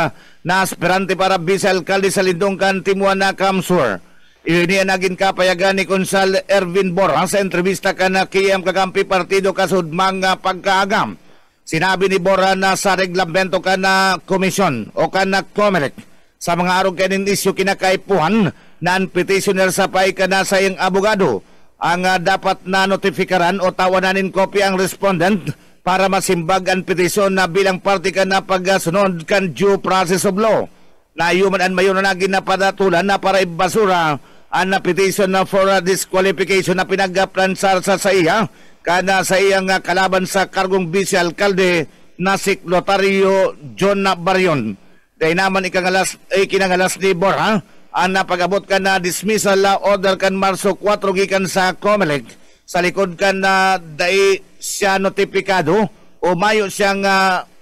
Speaker 2: na aspirante para vice-alcalde sa Lindongkan, Timuana, Kamsur. Iyon naging kapayagan ni Consial Ervin Borja sa entrevista ka na KM Kakampi Partido kasud mga pagkaagam. Sinabi ni Borja na sa reglamento ka na komisyon o ka na Comelec sa mga arog kanin isyu kinakaipuhan na ang petitioner sa pay ka na sa iyong abogado ang dapat na notifikaran o tawananin kopya ang respondent para masimbag ang petisyon na bilang parte ka na pagsunod kan due process of law. Na human and mayon na naging napadatulan na para ibasura ang petition na for disqualification na pinagplansar sa iya kana sa iyang kalaban sa kargong vice-alkalde na si Clotario John Barion. Dahil naman ikinangalas ni Borja ang napag-abot ka na dismissal order kan Marso 4 gikan sa Comelec. Sa likod ka na dahil siya notifikado o mayo siyang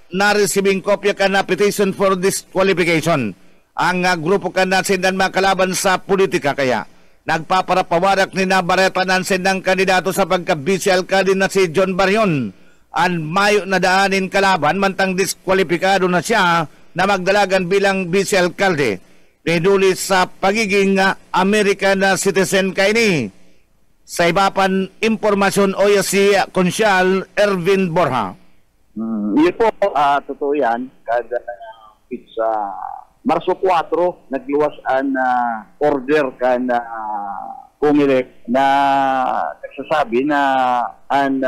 Speaker 2: na-receiving kopya ka na petition for disqualification. Ang grupo ka na sindan makalaban sa politika kaya nagpaparapawarak ni Nabareta Nansen ng kandidato sa pagka-vice-alcalde na si John Barion. Ang mayo na daanin kalaban mantang diskwalipikado na siya na magdalagan bilang vice-alcalde. Pinuli sa pagiging American citizen kaini. Sa iba pan impormasyon o si Consial Ervin Borja.
Speaker 7: Yun po, totoo yan. Kada sa Marso 4, nagluwas ang order ka na Comelec na nagsasabi na an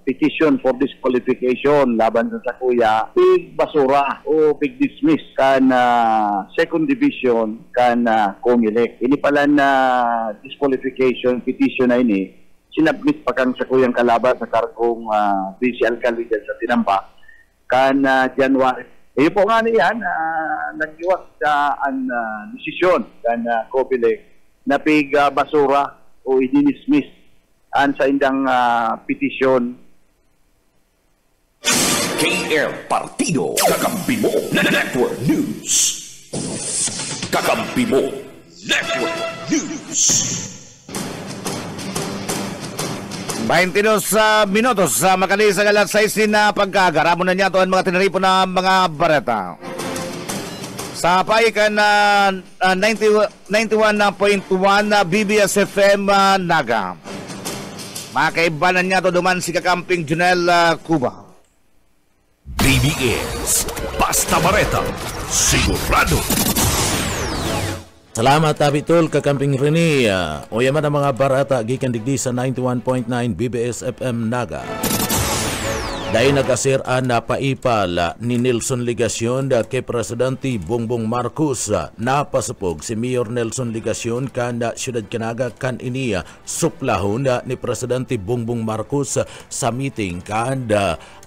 Speaker 7: petition for disqualification laban sa kuya pig basura o pig dismiss kan second division kan Comelec. Ini pala na disqualification petition na ini sinabmit pa kang sa kuyang kalaban sa kargong vice alcalde sa Tinamba kan January. Iyo po nga niyan nagdiwas sa an desisyon kan Comelec na pig basura o i-dismiss an sa indang petisyon.
Speaker 1: KL Partido Kakampi Mo Network News. Kakampi Mo Network News.
Speaker 2: 22 minutos sa makalisang alas 6 na pagkagaramo na niya ito ang mga tinaripo na mga bareta. Sa paikan na 91.1 BBS FM Naga. Makaibanan niya ito duman si Kakamping Junel Cuba.
Speaker 1: BBS Basta Bareta Sigurado.
Speaker 4: Salamat Abitol Kakamping Rene. O yaman ang mga barata gikan digdi sa 91.9 BBS FM Naga. Dahil nag-asiraan na paipal ni Nelson Ligacion kay Presidente Bongbong Marcos na pasupog si Mayor Nelson Ligacion kan Siyudad Canaga kan iniya suplahon ni Presidente Bongbong Marcos sa meeting kan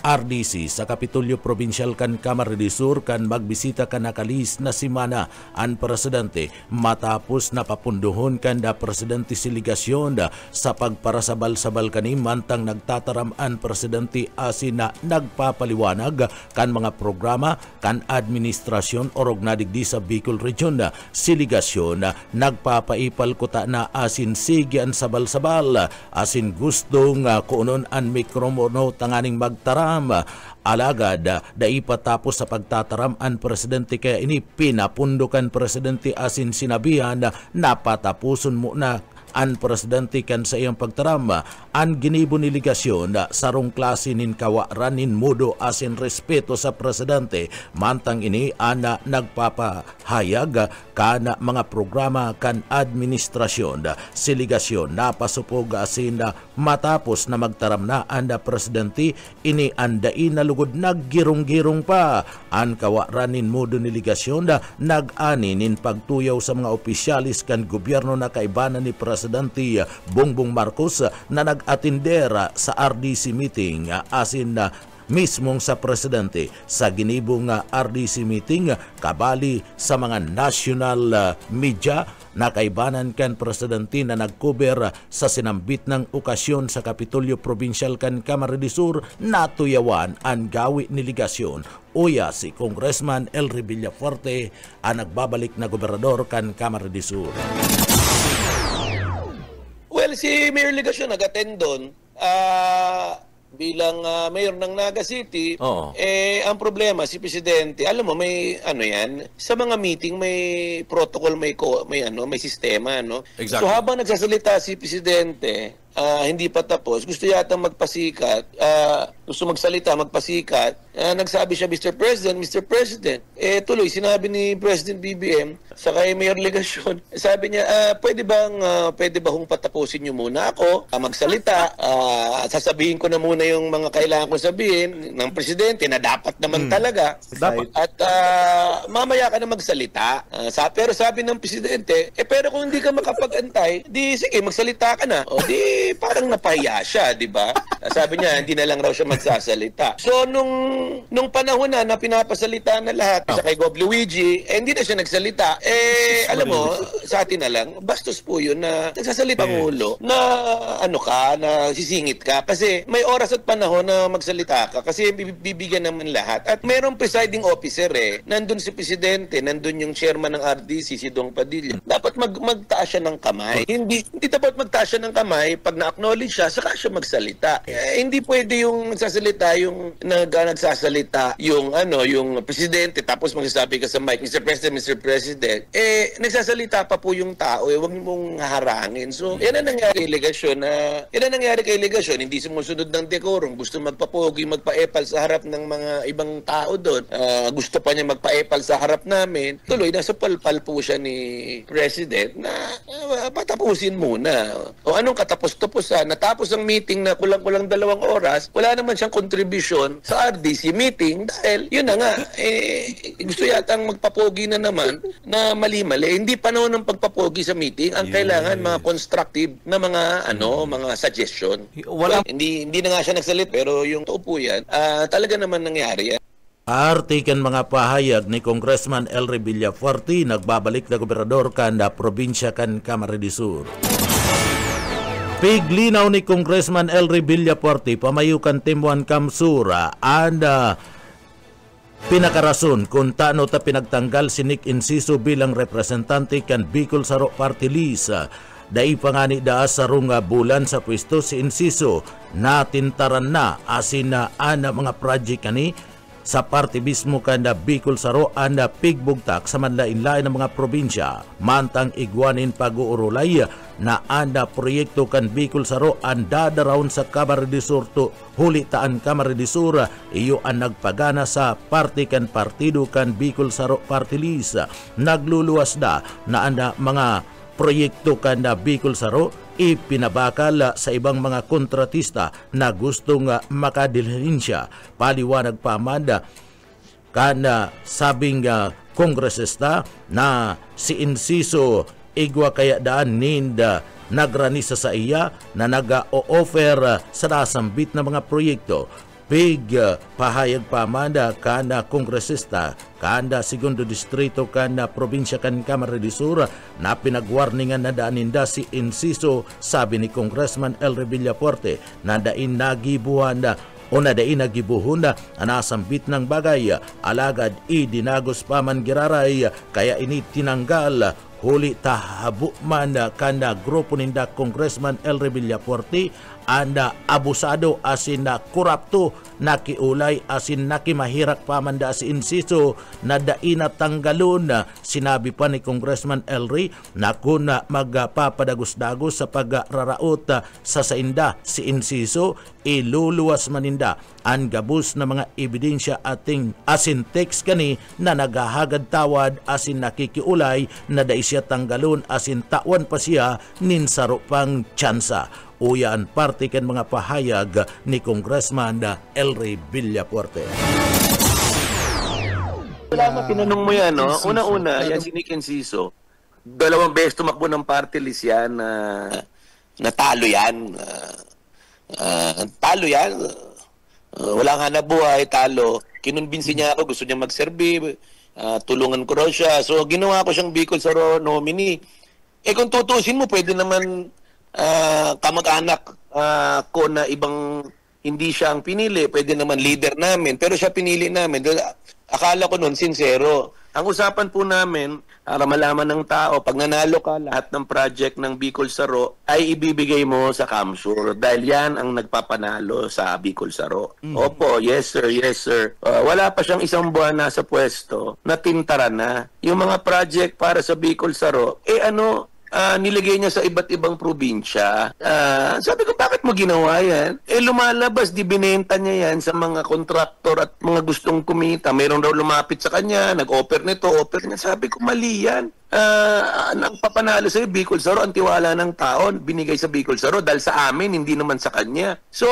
Speaker 4: RDC sa Kapitolyo Provincial kan Camarines Sur kan magbisita kan nakalis na simana ang Presidente matapos na papunduhon kan Presidente si Ligacion sa pagparasabal-sabal kanim mantang nagtataram ang Presidente asin na nagpapaliwanag kan mga programa kan administrasyon orog nadigdi sa Bicol Region. Si Ligacion nagpapaipal kuta na asin sigyan sabal-sabal asin gustong kuunon an mikromono tanganing magtaram alagad daipatapos sa pagtataram ang Presidente kaya ini pinapundukan Presidente asin sinabihan na napatapuson mo na ang Presidente kan sa iyang pagtaram ang ginibo ni Ligacion sarong klase nin kawaranin mudo asin respeto sa Presidente mantang ini ana nagpapahayag kana mga programa kan administrasyon. Si Ligacion napasupog asin matapos na magtaram na ang Presidente ini andain na lugod naggirong-girong pa ang kawaranin mudo ni Ligacion nag-ani nin pagtuyaw sa mga opisyalis kan gobyerno na kaibanan ni Presidente Bongbong Marcos na nag-atindera sa RDC meeting asin mismong sa Presidente sa ginibong RDC meeting kabali sa mga national media na kaibanan kan Presidente na nagkuber sa sinambit ng okasyon sa Kapitolyo Provincial kan Camarines Sur natuyawan ang gawi ni Ligacion. Uya si Congressman Elry Villafuerte ang nagbabalik na gobernador kan Camarines Sur.
Speaker 9: Well, si Mayor Ligacion nag-attend doon bilang mayor ng Naga City. Ang problema si Presidente, alam mo may ano yan, sa mga meeting may protocol, may sistema, no? Exactly. So habang nagsasalita si Presidente, hindi pa tapos, gusto yata magpasikat, gusto magsalita, magpasikat, nagsabi siya, Mr. President. Tuloy, sinabi ni President BBM sa kay Mayor Ligacion, sabi niya, pwede ba hong patapusin niyo muna ako, magsalita, sasabihin ko na muna yung mga kailangan ko sabihin ng Presidente na dapat naman talaga. At mamaya ka na magsalita. Pero sabi ng Presidente, pero kung hindi ka makapag-antay, di sige, magsalita ka na. O di parang napahiya siya, di ba? Sabi niya, hindi na lang raw siya magsasalita. So, nung panahon na pinapasalita na lahat sa kay Gob Luigi, hindi na siya nagsalita. Alam mo, sa atin na lang, bastos po yun na nagsasalita Pangulo na na sisingit ka. Kasi may oras at panahon na magsalita ka kasi bibigyan naman lahat. At mayroong presiding officer nandun si Presidente, nandun yung chairman ng RDC, si Dong Padilla. Dapat magtaas siya ng kamay. Hindi dapat magtaas siya ng kamay pag na-acknowledge siya, saka siya magsalita. Hindi pwede yung nagsasalita yung presidente tapos magsasabi ka sa mic, Mr. President, nagsasalita pa po yung tao, huwag mong haharangin. So, yan ang nangyari kay Legasyon, hindi sumusunod ng decorum, gusto magpapogi, magpa-epal sa harap ng mga ibang tao doon. Gusto pa niya magpa-epal sa harap namin. Tuloy, nasa palpal po siya ni President na patapusin muna. O anong katapos-tapusan? Natapos ang meeting na kulang-kulang 2 oras, wala naman siyang kontribusyon sa RDC meeting dahil yun na nga, gusto yatang magpapogi na naman na mali-mali. Hindi panahon ng pagpapogi sa meeting. Ang kailangan mga constructive na mga suggestion. Hindi na nga siya nagsalit pero yung totoo po yan, talaga naman nangyari yan.
Speaker 4: Artikan mga pahayag ni Congressman Elry Villafuerte, nagbabalik na gobernador kanda probinsya kan Camarines Sur. Piglinaw ni Congressman Elry Villafuerte, pamayukan Timuan Kamsura, pinakarason kung taano ta pinagtanggal si Nick Enciso bilang representante kan Bicol Saro Party List. Dai pangani daas sa runga bulan sa pwesto si Enciso, natintaran na asin na mga project kani sa party mismo kanda Bicol Saro anda pigbugtak sa manlain-lain ng mga probinsya. Mantang igwanin pag-uurulay na anda proyekto kan Bicol Saro anda darawon sa Camarines Sur to hulitaan Camarines Sur iyo ang nagpagana sa party kan partido kan Bicol Saro Party List. Nagluluwas na anda mga proyekto kanda Bicol Saro ipinabakal sa ibang mga kontratista na gustong makadilhensya. Paliwanag pa Amanda kana sabing kongresista na si Enciso igwa kaya daan ninda nagranisa sa iya na naga-o-offer sa nasambit na mga proyekto. Big pahayag pa Amanda kana kongresista kanda segundo distrito kana probinsya kan Camarines Sur na pinagwarningan na daaninda si Enciso. Sabi ni Congressman Elry Villafuerte na dain nagibuhan o na dain nagibuhon na anasambit ng bagay alagad idinagos pa man giraray kaya ini tinanggal huli tahabu man kanda grupo ninda Congressman Elry Villafuerte anda abusado asin na kurapto nakiulay asin nakimahirak pamanda si Enciso na daina tanggalon. Sinabi pa ni Congressman Elry na kung magpapadagos-dagos sa pagraraot sa sainda si Enciso iluluwas maninda ang gabus na mga ebidensya ating asin text kani na nagahagad tawad asin nakikiulay na dai siya tanggalon asin tawan pa siya ninsaro pang tsansa. Uyan parte kan mga pahayag ni Congressman Elry Villafuerte.
Speaker 9: Salamat, tinanong mo yan, no? Una-una, yan si Nick Enciso. 2 beses tumakbo ng party list yan na talo yan. Talo yan. Walang hanap buhay, talo. Kinumbinsi niya ako, gusto niya mag-serve. Tulungan ko raw siya. So, ginawa ko siyang Bicol Saro nominee. Kung tutusin mo, pwede naman kamag-anak ko na ibang hindi siya ang pinili, pwede naman leader namin, pero siya pinili namin. Akala ko noon sincero. Ang usapan po namin, para malaman ng tao, pag nanalo ka, lahat ng project ng Bicol Saro ay ibibigay mo sa Kamsur dahil yan ang nagpapanalo sa Bicol Saro. Opo, yes sir. Wala pa siyang 1 buwan na sa pwesto, natintara na. Yung mga project para sa Bicol Saro, nilagay niya sa iba't ibang probinsya. Sabi ko, bakit mo ginawa yan? Lumalabas, di binenta niya yan sa mga kontraktor at mga gustong kumita. Mayroon daw lumapit sa kanya, nag-offer nito, offer niya. Sabi ko, mali yan. Nagpapanalo sa'yo, Bicol Saro, ang tiwala ng taon, binigay sa Bicol Saro dahil sa amin, hindi naman sa kanya. So,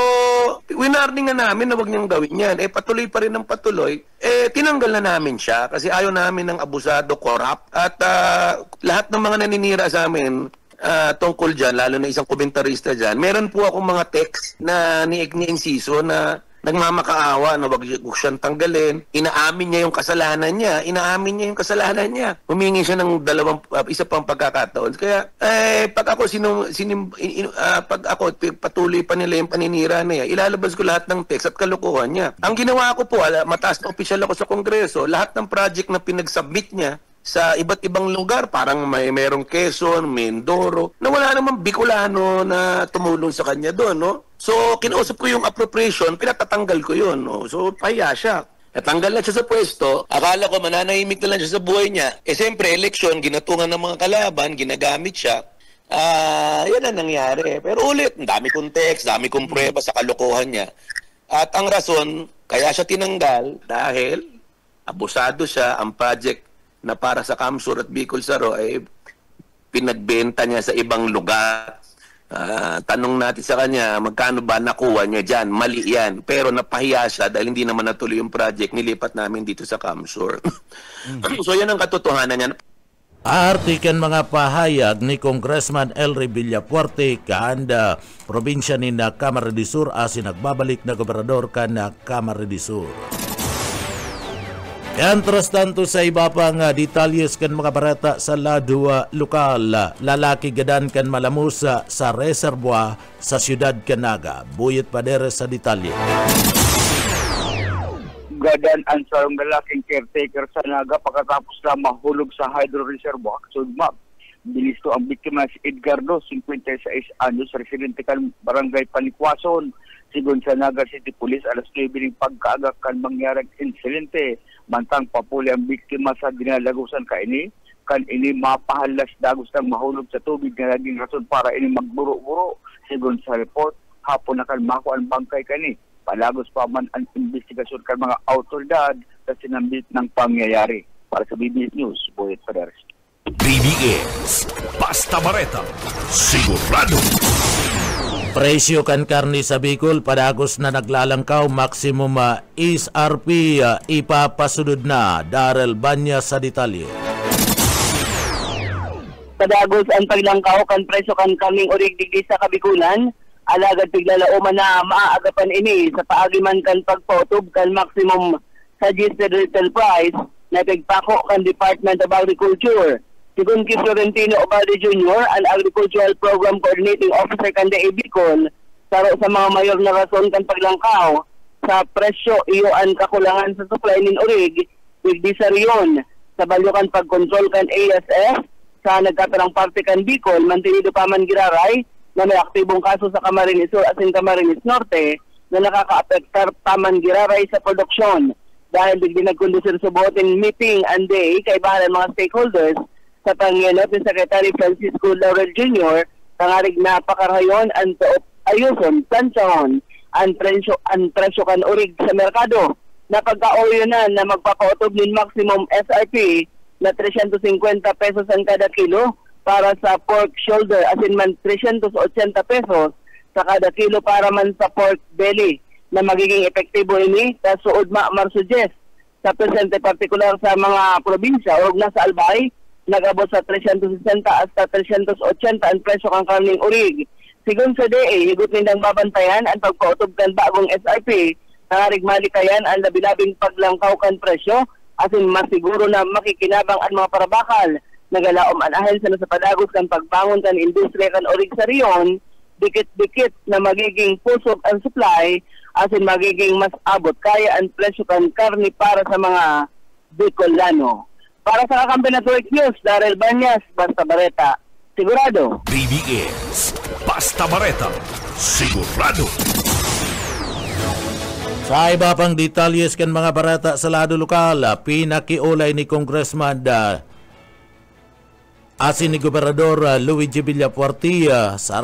Speaker 9: winarning nga namin na wag niyang gawin yan. Patuloy pa rin ng patuloy. Tinanggal na namin siya kasi ayaw namin ng abusado, corrupt. At lahat ng mga naninira sa amin tungkol dyan, lalo na isang komentarista dyan, meron po akong mga text na ni Enciso na nagmamakaawa na wag siyang tanggalin. Inaamin niya yung kasalanan niya. Humingi siya ng isa pang pagkakataon. Kaya pag ako patuloy pa nila yung paninira niya, ilalabas ko lahat ng text at kalokohan niya. Ang ginawa ko po, mataas na opisyal ako sa Kongreso, lahat ng project na pinagsubmit niya sa iba't ibang lugar, parang merong Quezon, Mindoro, na wala namang Bicolano na tumulong sa kanya doon, no? So, kinausap ko yung appropriation, pinatatanggal ko yun, no? So, pahiya siya. Natanggal na siya sa pwesto, akala ko mananahimik na lang siya sa buhay niya. Siyempre, eleksyon, ginatungan ng mga kalaban, ginagamit siya. Yan ang nangyari. Pero ulit, dami kong text, dami kong prueba sa kalokohan niya. At ang rason, kaya siya tinanggal dahil abusado siya. Ang project na para sa Kamsur at Bicol Saro ay pinagbenta niya sa ibang lugar. Tanong natin sa kanya, magkano ba nakuha niya dyan? Mali yan. Pero napahiya siya dahil hindi naman natuloy yung project. Nilipat namin dito sa Kamsur. So yan ang katotohanan niya.
Speaker 4: Artikan mga pahayag ni Congressman Elry Villafuerte kanda probinsya ni na Camarines Sur asin nagbabalik na gobernador ka na Camarines Sur. Entras tanto sa iba pang detalyes kan mga barata sa lado lokal, lalaki gadan kan malamusa sa reservoir sa siyudad Canaga. Buyet padere sa detalye.
Speaker 10: Gadan ang sarong lalaking caretaker sa Naga pagkatapos na mahulog sa hydro reservoir. Sudma, bilisto ang biktima si Edgardo, 56 anyos, residente kan barangay Panikwason. Sigon sa Naga City Police, alas 9 ng pagkaagak kan mangyarang insidente. Mantang papuli ang biktima sa dinalagusan kaini, kan ini mapahalas dagos ng mahulog sa tubig na naging rason para ini magburo-buro. Sigon sa report, hapon na kan mako ang bangkay kani. Palagos pa man ang investigasyon kan mga autoridad sa sinambit ng pangyayari. Para sa BBS News, Boyet Paderes.
Speaker 1: BBS, Basta Bareta, sigurado.
Speaker 4: Presyo kan karni sa Bicol padagos na naglalangkaw, maximum SRP ipapasunod na. Darrell Banya sa detalye.
Speaker 11: Padagos ang paglangkaw kan presyo kan kaming urig digdi sa Kabikulan, alagad piglalauman na maaagapan ini sa paagiman kan pagpautob kan maximum suggested retail price na pigpako kan Department of Agriculture. Sigun kay Florentino Obalde Jr., ang Agricultural Program Coordinating Officer kan DA Bicol, saro sa mga mayor na rason kan paglangkaw sa presyo iyo ang kakulangan sa supply nin urig, digdi sa riyon sa balyo kan pagkontrol kan ASF sa nagkatarang parte kan Bicol, mantinido pa man giraray na may aktibong kaso sa Camarines Sur at Camarines Norte na nakaka-apektar pa man giraray sa produksyon dahil digdi nagkondusir sa boting meeting and day kay bahalan mga stakeholders sa pangyayot ni Secretary Francisco Laurel Jr. tangarig napakarayon ang ayuson, planchahon, ang presyo kan urig sa merkado na pagka-oryo na magpapautob ng maximum SRP na 350 pesos ang kada kilo para sa pork shoulder, as in man 380 pesos sa kada kilo para man sa pork belly na magiging epektibo ini sa suod marsuggest sa presente partikular sa mga probinsya o nasa Albay nag-abot sa 360 hasta 380 ang presyo kang karning urig. Sigun sa DA, higot nindang babantayan ang pagpautob kan bagong SRP na malikayan ang labilabing paglangkaw kan presyo asin masiguro na makikinabang ang mga parabakal nagalaom anahin sa padagos kan pagbangon kan industriya kan urig sa riyon, dikit-dikit na magiging pusok ang supply asin magiging mas abot kaya ang presyo kan karni para sa mga Bicolano. Para sa Kakampi Network News, Darrell Banyas, Basta Bareta, sigurado.
Speaker 1: BBS, Basta Bareta, sigurado.
Speaker 4: Sa iba pang detalyes kan mga barata sa lado lokal, pinakiulay ni Congressman asin ni Gobernador Luigi Villafuerte sa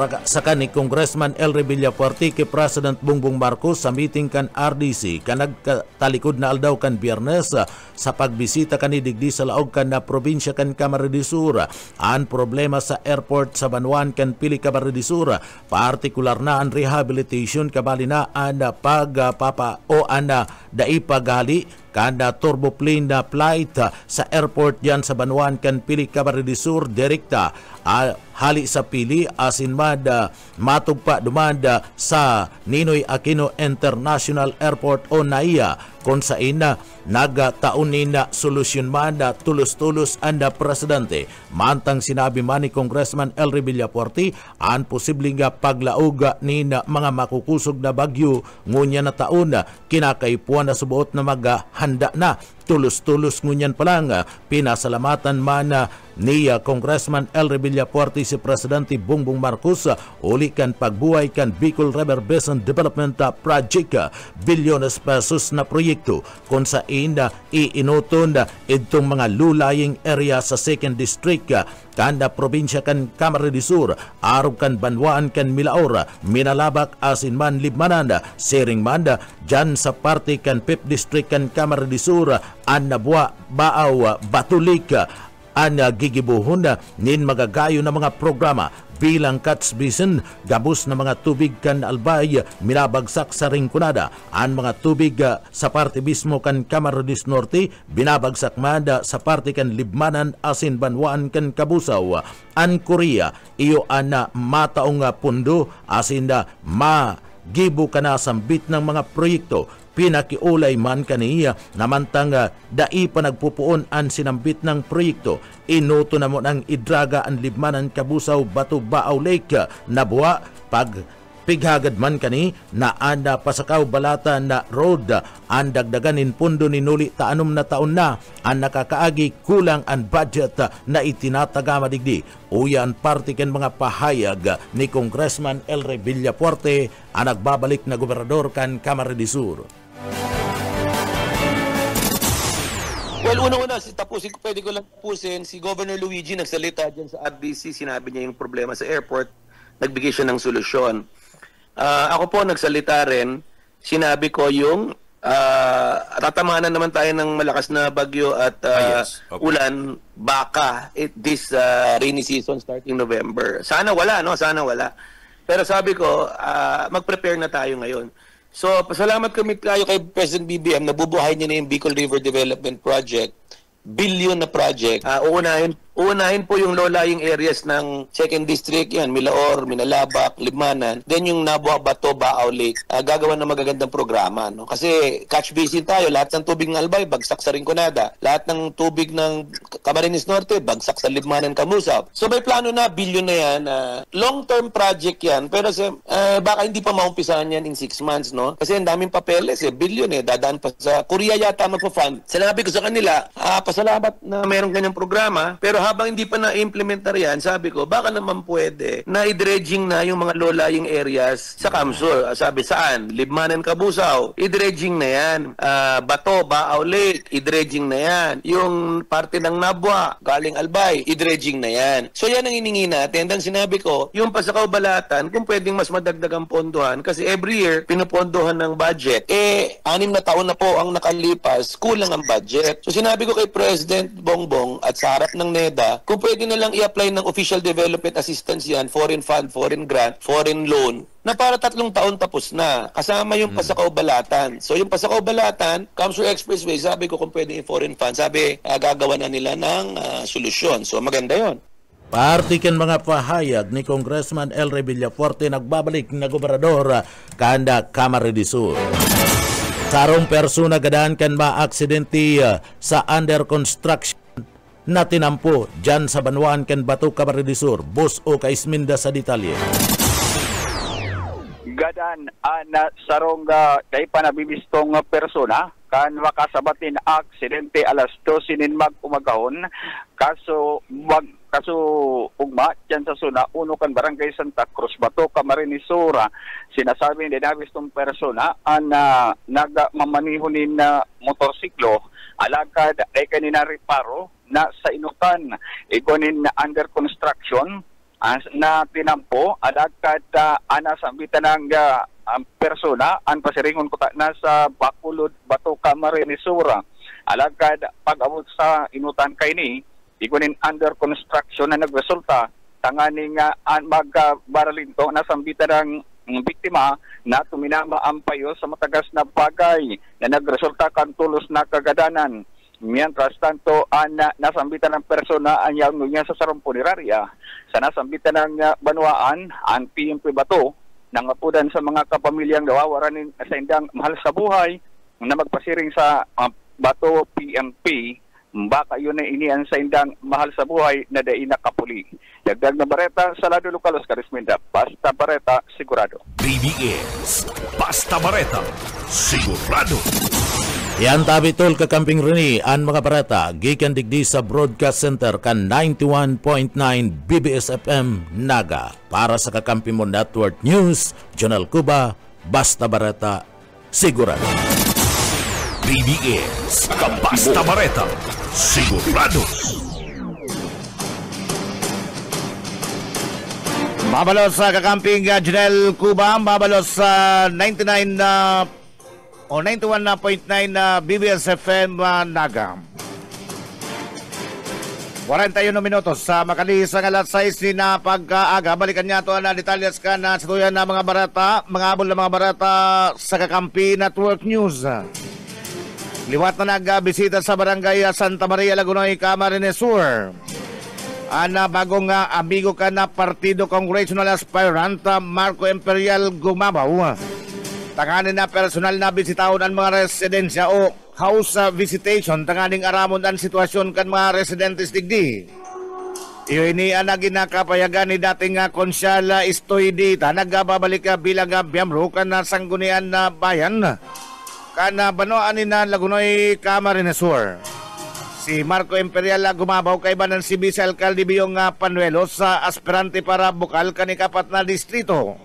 Speaker 4: ni Congressman Elry Villafuerte kay President Bongbong Marcos sa meeting kan RDC kan nagtalikod na aldaw kan Biyernes sa pagbisita kan digdi sa laog kan na probinsya kan Camarines Sur. Ang problema sa airport sa Banuan kan Pili Camarines Sur, partikular na ang rehabilitation kabali na ang pagpapa o ang daipagali kada turboplane na flight sa airport yan sa Banuan kan Pili Camarines Sur direkta hali sa Pili asin matugpa dumanda sa Ninoy Aquino International Airport o NAIA kung sa ina nagtaunin na solusyon man na tulos-tulos ang presidente. Mantang sinabi man ni Congressman Elry Villafuerte ang posibleng paglaog ni mga makukusog na bagyo ngunya na taon kinakaipuan na subuot na maghanda na tulos-tulos ngunyan pa lang pinasalamatan man ni Congressman Elre Villafuerte si Presidente Bongbong Marcos uli kan pagbuhay kan Bicol River Basin Development Project, bilyones pesos na proyekto kung saan iinuton itong mga lulaying area sa 2nd District kanda probinsya kan Camarines Sur, arog kan Banwaan kan Milaor, Minalabak asin man Libmanan, Sering man dyan sa parte kan 5th District kan Camarines Sur, Anabua, Baaw, Batulik, ang gigibuhon nin magagayo na mga programa bilang Catch Basin, gabos na mga tubig kan Albay, minabagsak sa Rinconada, ang mga tubig sa parte mismo kan Camarines Norte, binabagsak man sa parte kan Libmanan asin Banwaan kan Kabusaw, ang Korea, iyo ang mataong pundo asin gibo ka na sambit ng mga proyekto, pinakiulay man kaniya namantang dai pa nagpupuon ang sinambit ng proyekto, inuto na mo ng idraga ang Libmanan Kabusaw Batu Baaw Lake na buwa pag pighagad man kani na anda pasakaw balata na road ang dagdaganin pundo ni nuli taanom na taon na ang nakakaagi kulang ang budget na itinatagama digdi. Uyan parte ken mga pahayag ni Congressman Elre Villafuerte ang nagbabalik na gobernador kan Camarines Sur.
Speaker 9: Well, una-una, pwede ko lang tapusin, si Governor Luigi nagsalita dyan sa RDC, sinabi niya yung problema sa airport, nagbigay siya ng solusyon. Ako po nagsalita rin, sinabi ko yung tatamanan naman tayo ng malakas na bagyo at ulan baka this rainy season starting November. Sana wala, no? Sana wala. Pero sabi ko, mag-prepare na tayo ngayon. So, pasalamat kami tayo kay President BBM, nabubuhay niya na yung Bicol River Development Project. Billion na project. Uunahin po yung low-lying areas ng 2nd District, yan, Milaor, Minalabak, Libmanan. Then yung Nabua, Bato, Baaw Lake, gagawa ng magagandang programa. No? Kasi catch basin tayo, lahat ng tubig ng Albay, bagsak sa Rinconada. Lahat ng tubig ng Camarines Norte, bagsak sa Libmanan, Kamusaw. So may plano na, billion na yan. Long-term project yan, pero baka hindi pa maumpisahan yan in 6 months. No? Kasi ang daming papeles, billion dadaan pa sa Korea yata magpa-fund. Sinabi ko sa kanila, pasalamat na mayroong kanyang programa, pero habang hindi pa na-implementar yan, sabi ko, baka naman pwede na i-dredging na yung mga low-lying areas sa Kamsur. Sabi, saan? Libmanan, Kabusaw, i-dredging na yan. Bato, Baaw Lake, i-dredging na yan. Yung parte ng Nabua, galing Albay, i-dredging na yan. So yan ang hiningi natin. Dan sinabi ko, yung Pasakaw Balatan, kung pwedeng mas madagdag ang pondohan, kasi every year, pinupondohan ng budget. 6 na taon na po ang nakalipas, kulang ang budget. So sinabi ko kay President Bongbong at sa harap ng NEDA, kung pwede na lang i-apply ng official development assistance yan, foreign fund, foreign grant, foreign loan, na para 3 taon tapos na. Kasama yung Pasakaw Balatan. So yung Pasakaw Balatan, Kamsur Expressway, sabi ko kung pwede yung foreign fund, sabi gagawa na nila ng solusyon. So maganda yon.
Speaker 4: Partikan mga pahayag ni Congressman Elre Villafuerte nagbabalik na gobernador kanda Camarines Sur. Sarong persona gadaan kan ma-aksidente sa under construction na tinampo dyan sa Banwaan kan Bato, Camarines Sur. Boss o Kaisminda sa detalye.
Speaker 10: Gadan ana sarong kay panabibistong persona kan makasabatin aksidente alas 12 nin mag-umagahon kaso ugma dyan sa Suna, uno kan Barangay Santa Cruz, Bato, Camarines Sur. Sinasabi ni nabistong persona na nagmamaniho na motorsiklo alagad ay kanina reparo na sa inutan ikonin na under construction na tinampo alagad ana sambitan ng persona ang pasiringon ko na sa Bacolod, Bato, Camarines Sur. Alagad pag-abot sa inutan kay ni ikonin under construction na nagresulta tanganing magbaralinto na sambitan ng biktima na tuminama ang payo sa matagas na bagay na nagresulta kan tulos na kagadanan. Mientras tanto, nasambitan ng persona ang yaong niya sa sarong punerarya sa nasambitan ng Banwaan ang PMP Bato nang apudan sa mga kapamilyang nawawaran sa indang mahal sa buhay na magpasiring sa Bato PMP. Baka yun na inian sa indang mahal sa buhay na dai nakapuli. Dagdag na bareta sa Lado Localos, Karisminda. Basta bareta, sigurado.
Speaker 1: BBS. Basta bareta, sigurado.
Speaker 4: Yan tabitol kakamping rini ang mga barata gikan digdi sa Broadcast Center kan 91.9 BBS FM Naga. Para sa Kakamping Mo Network News, Jonel Cuba, Basta Barata, sigurado.
Speaker 1: BBS, Basta Barata, sigurado.
Speaker 2: Mabalos sa Kakamping Jonel Cuba, mabalos sa 91.9 BBS FM Naga. 41 minutos sa makaliis ang alas 6 na pagkaaga. Balikan niya ito na detalyas ka na situyan na mga barata, mga abol na mga barata sa Kakampi Network News. Liwat na nagbisita sa barangay Santa Maria, Lagunoy, Camarines Sur. Ana bagong amigo ka na Partido Congressional Aspirant Marco Imperial Gumabaw. Tanganin na personal na bisitahon ang mga residensya o house visitation. Tanganing aramon ang sitwasyon kan mga residentes digdi. Iyo ini ang ginakapayagan ni dating konsyal Estoydita. Nagbabalik bilang biyamro kan na sanggunian na bayan. Kana banoan ni na Lagunoy, Camarines Sur. Si Marco Imperial Gumabaw kay banan si Vice Alcalde Biyong Panuelos sa aspirante para bukal kanikapat na distrito.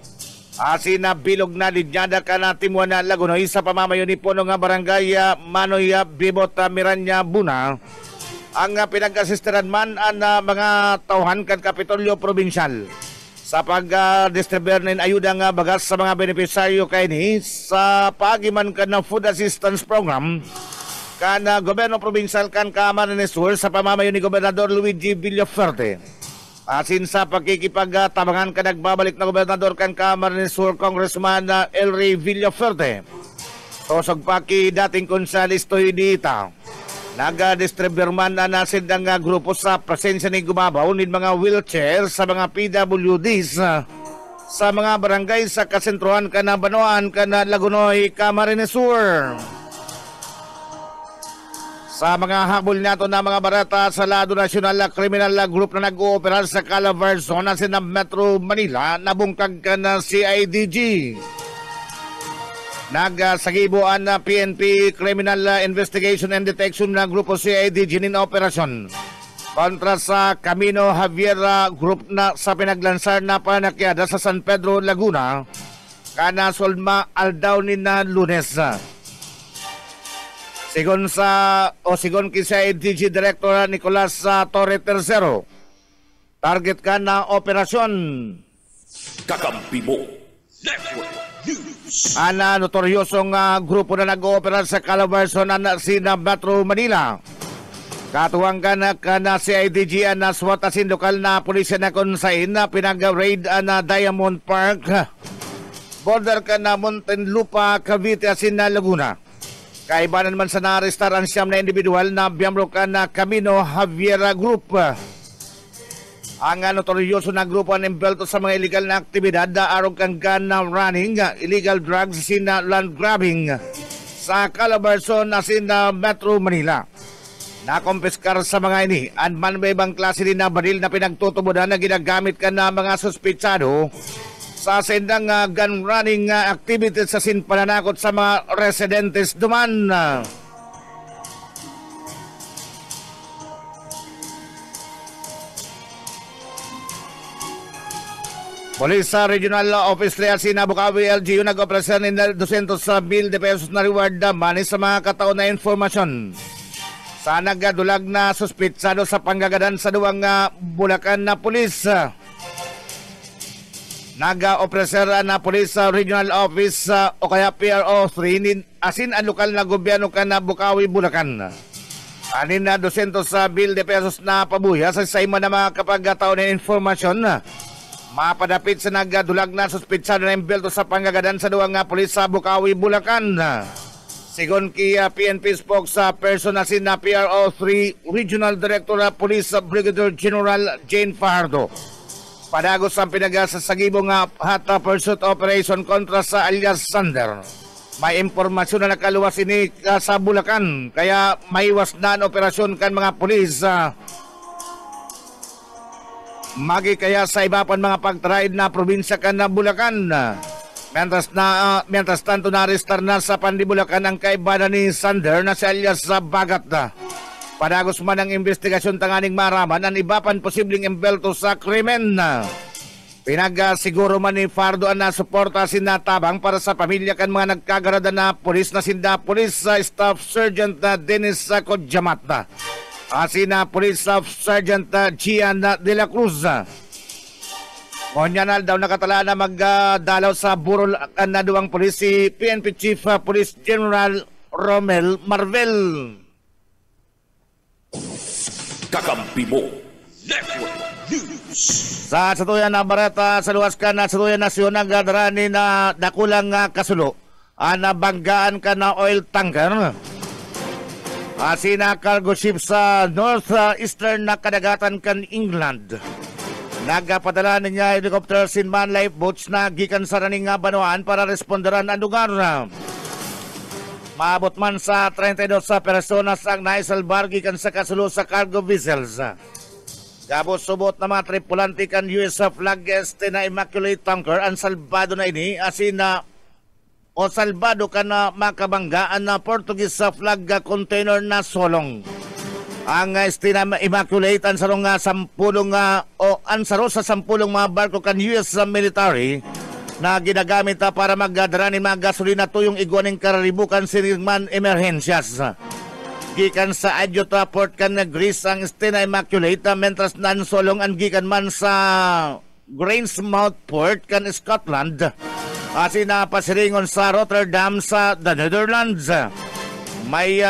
Speaker 2: Asin na bilog na linyada ka na Timuan na Lagunoy sa pamamayo ni Puno nga barangay Manoy Bibot Miranya Buna. Ang pinag-asisteran man ang mga tauhan kan Kapitolyo Provincial sa pag-distribuer ng ayuda nga bagas sa mga benepisaryo kay ni sa pagiman kan na food assistance program kan Gobyerno Provincial kan Camarines Sur sa pamamayo ni Gobernador Luigi Villafuerte. Asin sa pagkikipagtabangan ka nagbabalik na Gobernador kan Camarines Sur Congressman Elry Villafuerte. Tosog paki dating konsyal Estoydita. Nag-distribuer man na nasid ang grupo sa presensya ni Gumabaw ng mga wheelchair sa mga PWDs sa mga barangay sa kasentruhan ka na Banoan ka na Lagunoy, Camarines Sur. Sa mga habol nato na mga barata sa lado nasyonal criminal group na nag-ooperar sa Calabar Zone sa Metro Manila, nabungkag ka na CIDG. Nagsagibuan na PNP Criminal Investigation and Detection na grupo CIDG nin operasyon kontra sa Camino Javier Group na sa pinaglansar na panakyada sa San Pedro, Laguna, kana Solma Aldaw ni na Lunes. Sigon kay CIDG Director Nicolas Torre III, target ka na operasyon
Speaker 1: Kakampi Mo Network News.
Speaker 2: Ana notoryosong grupo na nag-ooperar sa Calabar Zone na sa Metro Manila. Katuwang ka na CIDG na SWAT asin lokal na pulisya na konsain na pinag-raid na Diamond Park, border ka na Muntinlupa, Cavite asin na Laguna. Kaibanan man sa na-arrestar ang siyam na individual na biyambro ka na Camino Javier Group. Ang notoryoso na grupo ang imbelto sa mga illegal na aktibidad na arog kang gun running, illegal drugs, sina land grabbing sa Calabar Zone na sina Metro Manila. Nakompiskar sa mga ini ang man may ibang klase din na baril na pinagtutubudan na ginagamit ka na mga suspitsado sa sendang gun running activities sa sinpananakot sa mga residentes duman. Police Regional Office Liasin Bukawi LGU nag-operasyon ng 200,000 pesos na reward money sa mga kataon na informasyon sa nagadulag na suspitsado sa panggagadan sa duwang Bulacan na pulis. Nag-operasyon na Police Regional Office o kaya PRO 3 asin ang lokal na gobyerno ka na Bukawi, Bulacan. Anin na 200,000 pesos na pabuya sa sayma na mga kapagkataon na informasyon mapadapit sa nagadulag na suspitsado na imbelto sa panggagadan sa duwang pulis sa Bukawi, Bulacan. Sigon kay PNP spokesperson na si PRO 3 Regional Director Police Brigadier General Jane Fajardo. Padagos ang pinag-sasagibong hot pursuit operation kontra sa alias Sander. May impormasyon na nakaluwas ini sa Bulacan kaya maiwas na ang operasyon kan mga pulis. Magi kaya sa iba pa mga pagtraid na probinsya kan na Bulacan. Mientras tanto, naristar na sa Pandibulacan ang kaibanan ni Sander na si alias sa Bagat na. Padagos man ang investigasyon tanganing maraman ang iba pan posibleng embelto sa krimen na. Pinagsiguro man ni Fardo na suporta sinatabang para sa pamilya kan mga nagkagarada na pulis na sinda Police Staff Sergeant Dennis Kodjamat na. Asina Police Staff Sergeant Gian de la Cruz. Ngonyanal daw nakatala na magdalaw sa burol na duwang pulis si PNP Chief Police General Romel Marvel.
Speaker 1: Kakampi mo Network News.
Speaker 2: Sa satuyan na barata sa luwas ka na satuyan nasyon nagadarani na dakulang kasulo nabanggaan ka na oil tanker asina cargo ship sa northeastern na kadagatan kan England. Nagapadala niya helicopter sinman lifeboats na gikan sa raning Banoan para responderan ang lugar. Maabot man sa 32 sa personas ang naisalbar gikan sa kasulo sa cargo vessels. Gabos subot na mga tripulante kan US flag na Immaculate Tanker ang salbado na ini asina o salbado ka na makabanggaan na Portuguese flag container na Solong. Ang na Immaculate ang sarong sampulong o ansaro sa sampulong mga barko kan US military na ginagamit para magdadara ni mga gasolina tuyong iguaning kararibukan sinigman emerhensyas. Gikan sa Adyota Port kan Greece ang na Immaculate mentras nansolong ang gikan man sa Grangemouth Port kan Scotland asina pasiringon sa Rotterdam sa the Netherlands. May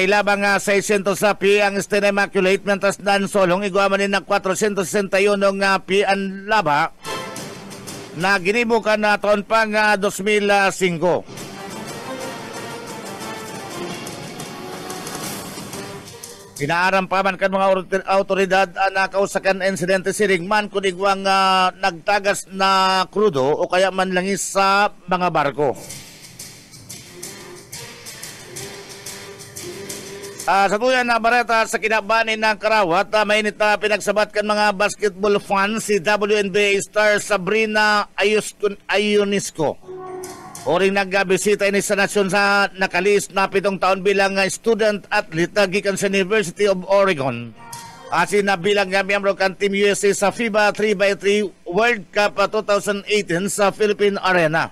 Speaker 2: labang 600 sa pi ang na Immaculate mentras nansolong iguamanin na 461 pi ang laba na ginibukan na taon pang 2005. Inaarampaman kan mga autoridad na kausakan insidente siringman kunigwang nagtagas na krudo o kaya manlangis sa mga barko. Sa tuyan na bareta sa kinabanin ng Karawat, mainit na pinagsabat kan mga basketball fans si WNBA star Sabrina Ionesco. Oring nagbisita ini sa nasyon sa nakalis na 7 taon bilang student athlete gikan sa University of Oregon. Asin na bilang miyembro kan Team USA sa FIBA 3x3 World Cup 2018 sa Philippine Arena.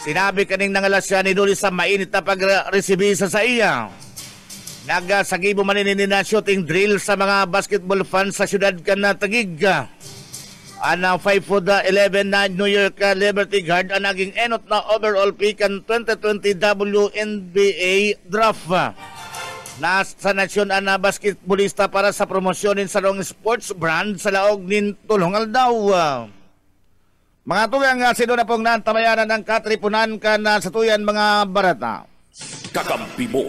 Speaker 2: Sinabi kaning nangalasya ni Duli sa mainit na pag-resibi sa iya. Nagasagibo maninin na shooting drill sa mga basketball fans sa syudad kan na Taguig. Ang 5'11" na New York Liberty Guard ang naging enot na overall pick ang 2020 WNBA draft. Nasa nasyon ang basketballista para sa promosyonin sa long sports brand sa laog nin tulungal daw. Mga tugang sino na pong nantamayanan ng katripunan ka na sa tuyan mga barata.
Speaker 1: Kakampi mo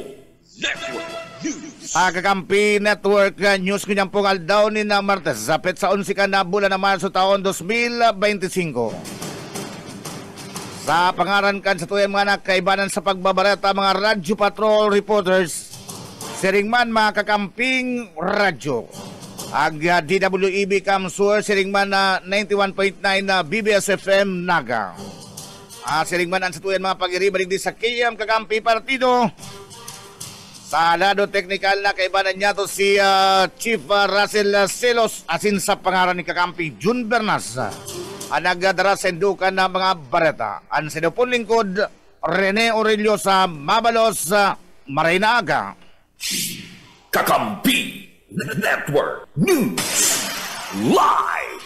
Speaker 1: Network News.
Speaker 2: Kakampi Network News kanyang pong aldaw ni na Martes sapit sa 11 ka na bulan na Marso taon 2025. Sa pangaran kan sa tuyang mga nakaibanan sa pagbabareta mga radyo patrol reporters siringman mga kakamping radyo. Ag DWEB Kamsur siringman na 91.9 na BBS FM Naga. Siringman ang sa tuyang mga pag-iribalig di sa KM Kakampi Partido. Sa lado technical na kaibanan niya to si Chief Russell Celos asin sa pangaran ni Kakampi Jun Bernas. Ang nagdara sa indukan na mga bareta. Ang sinupon lingkod Rene Aurelio sa Mabalos Marinaga.
Speaker 1: Kakampi Network News Live.